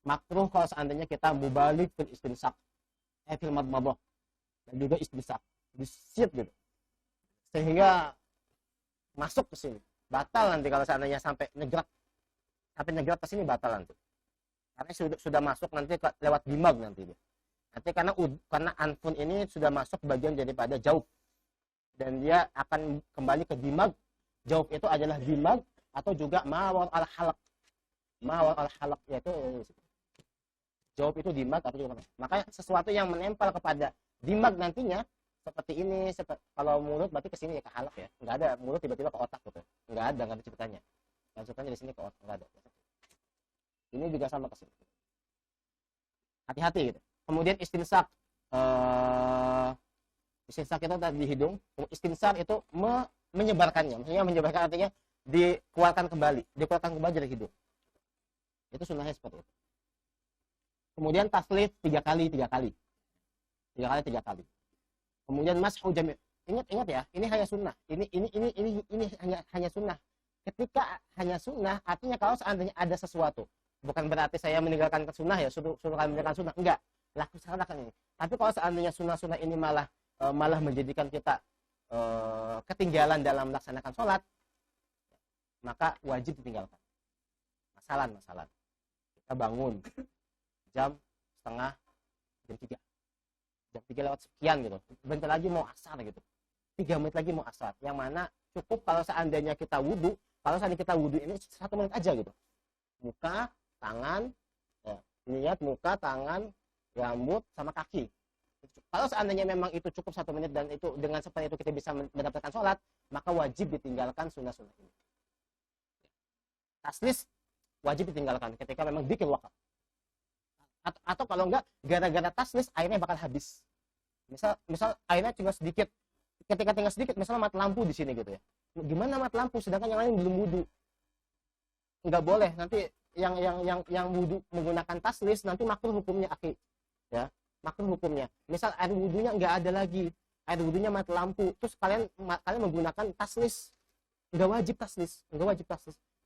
Makruh kalau seandainya kita mubalik fil istinsak, fil madmadah dan juga istinsak. Disit gitu. Sehingga masuk ke sini, batal nanti kalau seandainya sampai nyegrak ke sini, batal nanti. Karena sudah masuk nanti lewat dimag nanti dia. Nanti karena anfun ini sudah masuk bagian daripada jauf dan dia akan kembali ke dimag. Jauf itu adalah dimag atau juga mawar al-halaq. Mawar al-halaq yaitu jauf itu dimag atau juga makanya sesuatu yang menempel kepada dimag nantinya seperti ini, kalau mulut berarti ke sini ya, ke halak ya. Enggak ada mulut tiba-tiba ke otak gitu. Enggak ada ceritanya. Yang ceritanya di sini ke otak, enggak ada. Ini juga sama ke sini. Hati-hati gitu. Kemudian istinsak itu di hidung. Istinsar itu menyebarkannya. Maksudnya menyebarkan artinya dikeluarkan kembali dari hidung. Itu sunnahnya seperti itu. Kemudian taslith 3 kali. Kemudian mashu jami'. Ingat ya, ini hanya sunnah. Ini hanya sunnah. Ketika hanya sunnah, artinya kalau seandainya ada sesuatu, bukan berarti saya meninggalkan sunnah ya, suruh kalian meninggalkan sunnah, enggak, lakukan ini. Tapi kalau seandainya sunnah-sunnah ini malah menjadikan kita ketinggalan dalam melaksanakan sholat, maka wajib ditinggalkan. Masalah kita bangun jam 3 lewat sekian gitu, bentar lagi mau asar gitu, 3 menit lagi mau asar, yang mana cukup kalau seandainya kita wudhu. Kalau seandainya kita wudhu ini 1 menit aja gitu, muka, tangan, niat muka, tangan, rambut, sama kaki. Kalau seandainya memang itu cukup 1 menit dan itu dengan seperti itu kita bisa mendapatkan sholat, maka wajib ditinggalkan sunnah-sunnah ini. Taslis wajib ditinggalkan ketika memang dzikir wakaf. Atau kalau enggak, gara-gara taslis airnya bakal habis. Misal airnya cuma sedikit, ketika tinggal sedikit, misalnya mati lampu di sini gitu ya. Gimana mati lampu sedangkan yang lain belum wudu? Enggak boleh. Nanti yang wudu menggunakan taslis nanti makruh hukumnya, akhi. Ya, makruh hukumnya. Misal air wudunya enggak ada lagi, air wudunya mati lampu, terus kalian menggunakan taslis. Enggak wajib taslis.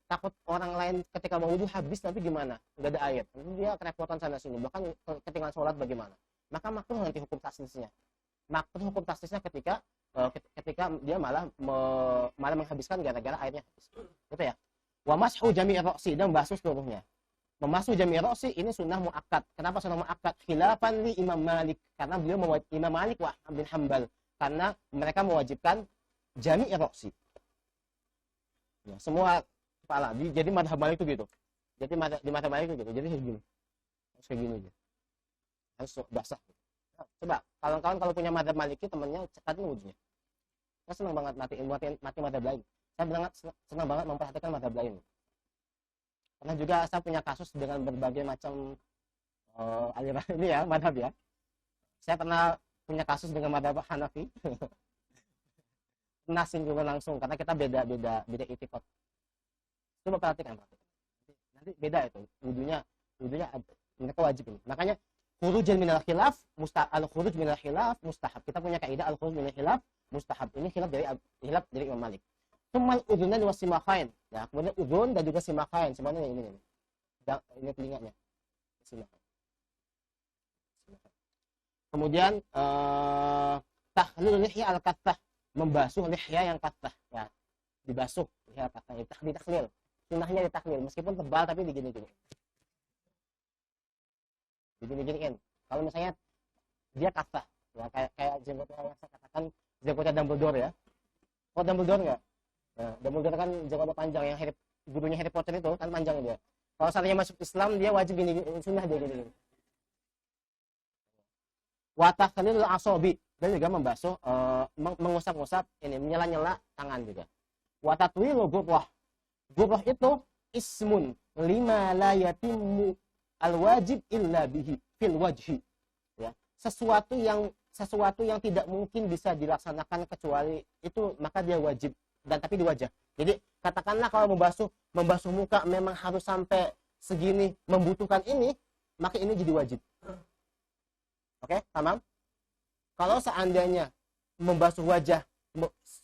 Takut orang lain ketika mau wudu habis, nanti gimana? Enggak ada air. Nanti dia kerepotan sana sini. Bahkan ketinggalan sholat bagaimana? Maka makruh nanti hukum taslisnya. Makruh hukum taslisnya ketika dia malah menghabiskan gara-gara airnya habis. Gitu ya. Wa mashu jami'i ra'si, dan basuh seluruhnya. Membasuh jami'i ra'si ini sunnah muakkad. Kenapa sunnah muakkad? Khilafan li Imam Malik. Karena beliau Imam Malik wa Ahmad bin Hanbal. Karena mereka mewajibkan jami'i ra'si. Ya, semua kepala. Jadi madhab Malik itu gitu. Jadi di madhab Malik itu gitu. Jadi segini. Harus kayak gini aja. Harus basah. Nah, coba kawan-kawan kalau punya madhab Maliki, temannya cekatin wudhunya. Saya senang banget mati madhab lain. Saya senang banget memperhatikan madhab lain. Karena juga saya punya kasus dengan berbagai macam aliran ini ya, madhab ya. Saya pernah punya kasus dengan madhab Hanafi. Pernah singgungan langsung karena kita beda itikad. Coba perhatikan. Nanti beda itu wudhunya mereka wajib ini. Makanya khuruj minal khilaf al-khuruj minal khilaf mustahab. Kita punya kaidah al-khuruj minal khilaf mustahab. Ini khilaf dari Imam Malik. Tsummal udhunan wasimakain. Ya, kemudian udhun dan juga simakain. Sebenarnya ini. Ini telinganya. Simakain. Kemudian tahlil lihya al-kathah, membasuh lihya yang kathah. Ya, dibasuh lihya kathah, ditahlil. Sunnahnya ditahlil meskipun tebal tapi digini-gini. Digini-giniin. Kalau misalnya dia kathah, ya kayak jenggotnya yang saya katakan jenggotnya Dumbledore ya. Kok Dumbledore enggak? Nah, Dumbledore kan jenggotnya panjang, yang gurunya Harry Potter itu kan panjang dia. Kalau seandainya masuk Islam dia wajib gini, sunnah dia gini. Wa takhlilul asabi, dan juga membasuh mengusap-usap ini, menyela-nyela tangan juga. Wa tatwilul ghurrah. Ghurrah itu ismun lima la yatimmu al-wajib illa bihi fil wajhi. Ya, sesuatu yang tidak mungkin bisa dilaksanakan kecuali itu, maka dia wajib, dan tapi di wajah. Jadi katakanlah kalau membasuh muka memang harus sampai segini, membutuhkan ini, maka ini jadi wajib. Oke, tamam? Kalau seandainya membasuh wajah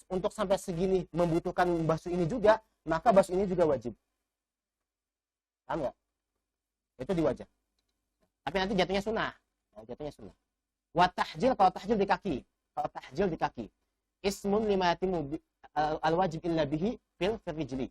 untuk sampai segini membutuhkan membasuh ini juga, maka basuh ini juga wajib. Paham nggak? Itu di wajah. Tapi nanti jatuhnya sunnah. Wa tahjil, kalau tahjil di kaki. Ismun lima yatimu al-wajib illa bihi fil rijli.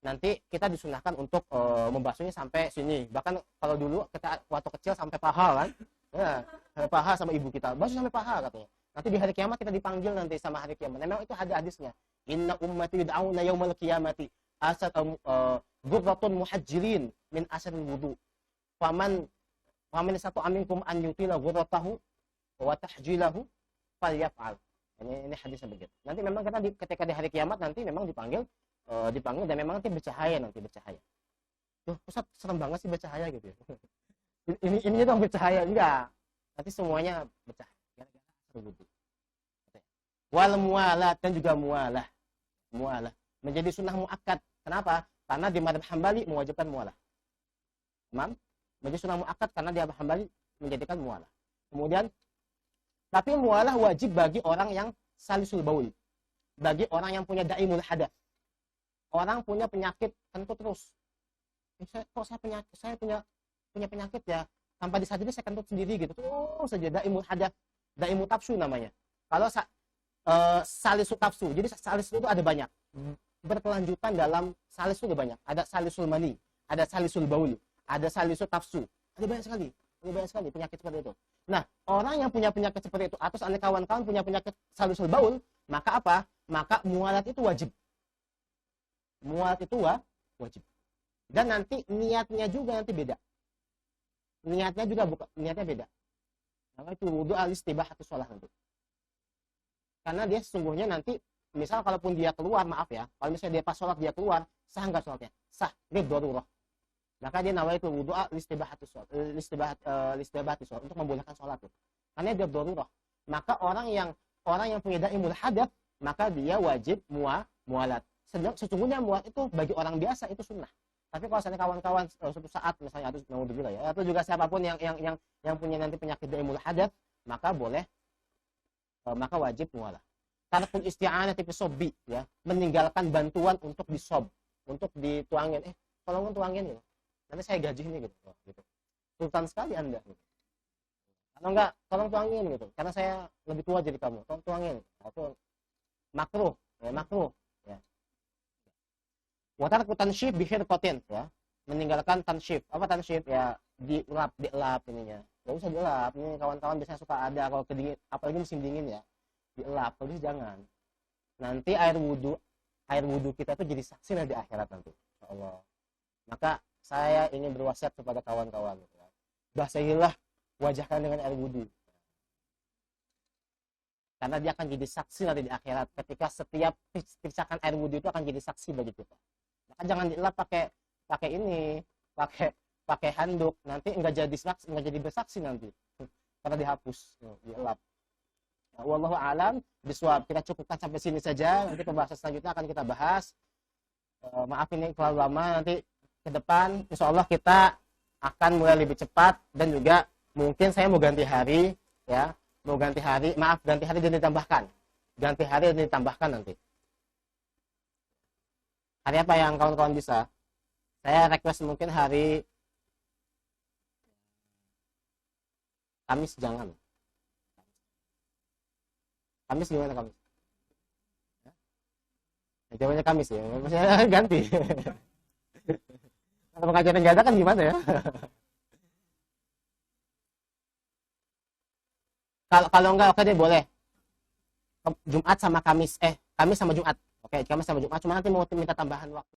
Nanti kita disunahkan untuk membasuhnya sampai sini. Bahkan kalau dulu kita waktu kecil sampai paha kan. Ya, paha sama ibu kita. Basuh sampai paha katanya. Nanti di hari kiamat kita dipanggil nanti sama hari kiamat. Memang itu ada hadisnya. Inna ummati yud'auna yaumal qiyamati asad ghurratun muhajjilin min asaril wudu. Faman satu aminkum an yutila ghurratahu wa tahjilahu falyaf'al. Ini hadisnya begitu. Nanti memang kita ketika di hari kiamat nanti memang dipanggil dan memang nanti bercahaya. Tuh, Ustaz serem banget sih bercahaya gitu ya. Ini dong bercahaya, enggak. Nanti semuanya bercahaya gara-gara wudu. Wal mualah, dan juga mualah menjadi sunnah muakkad. Kenapa? Karena di mazhab Hambali mewajibkan mualah. Imam menjadi sunnah muakkad karena di mazhab Hambali menjadikan mualah. Kemudian tapi mualah wajib bagi orang yang salisul baul, bagi orang yang punya daimul hadas. orang punya penyakit kentut terus. Saya punya penyakit ya, tanpa disadari saya kentut sendiri gitu. Terus saja daimul hadath, daimul tafsu namanya. Kalau salisu tafsu. Jadi salis itu ada banyak. Berkelanjutan dalam salis itu ada banyak. Ada salisul mani, ada salisul baul, ada salisul tafsu. Ada banyak sekali. Ada banyak sekali penyakit seperti itu. Nah, orang yang punya penyakit seperti itu atau seandainya kawan-kawan punya penyakit salisul baul, maka apa? Maka mualat itu wajib. Mualat itu wajib. Dan nanti niatnya juga nanti beda. Niatnya juga niatnya beda. Maka itu wudu al-istibahatus shalah nanti. Karena dia sesungguhnya nanti, misal kalaupun dia keluar, maaf ya, kalau misalnya dia pas sholat dia keluar, sah nggak sholatnya? Sah, dia darurah. Maka dia nawaitul wudu al-istibahatus shalah, untuk membolehkan sholat itu. Karena dia darurah. Maka orang yang punya daimul hadath, maka dia wajib mualat. Sesungguhnya mualat itu bagi orang biasa itu sunnah. Tapi kalau misalnya kawan-kawan suatu saat misalnya harus mau ya, atau juga siapapun yang punya nanti penyakit daimul hadath, maka boleh, maka wajib mualah. Tarkul isti'anah fi sobbi, ya, meninggalkan bantuan untuk disob, untuk dituangin. Tolong tuangin ya. Nanti saya gaji ini gitu. Sultan sekali Anda. Gitu. Kalau enggak, tolong tuangin gitu. Karena saya lebih tua jadi kamu. Tolong tuangin. Itu makruh, ya. Wa tarku tanshif bi khirqatin, ya. Meninggalkan tanshif. Apa tanshif? Ya, dielap ininya. Enggak usah dielap. Ini kawan-kawan biasanya suka ada kalau kedingin, apalagi musim dingin ya. Dielap, kalau jangan. Nanti air wudu kita itu jadi saksi di akhirat nanti. Insyaallah. Maka saya ingin berwasiat kepada kawan-kawan, ya. Basahilah wajah kalian dengan air wudu. Karena dia akan jadi saksi nanti di akhirat ketika setiap pisakan air wudu itu akan jadi saksi bagi kita. Maka jangan dielap pakai ini, pakai handuk, nanti enggak jadi bersaksi nanti. Karena dihapus, dielap. Nah, wallahu alam bisawab. Kita cukupkan sampai sini saja. Nanti pembahasan selanjutnya akan kita bahas. Maaf ini terlalu lama, nanti ke depan insyaallah kita akan mulai lebih cepat, dan juga mungkin saya mau ganti hari, ya. Ganti hari dan ditambahkan. Ganti hari dan ditambahkan nanti. Hari apa yang kawan-kawan bisa? Saya request mungkin hari Kamis jangan. Kamis gimana Kamis? Ya, jawabannya Kamis ya. Maksudnya ganti. Kalau pengajian nggak ada kan gimana ya? Kalau enggak, oke deh, boleh. Jumat sama Kamis. Kamis sama Jumat. Oke, Kamis sama Jumat. Cuma nanti mau minta tambahan waktu.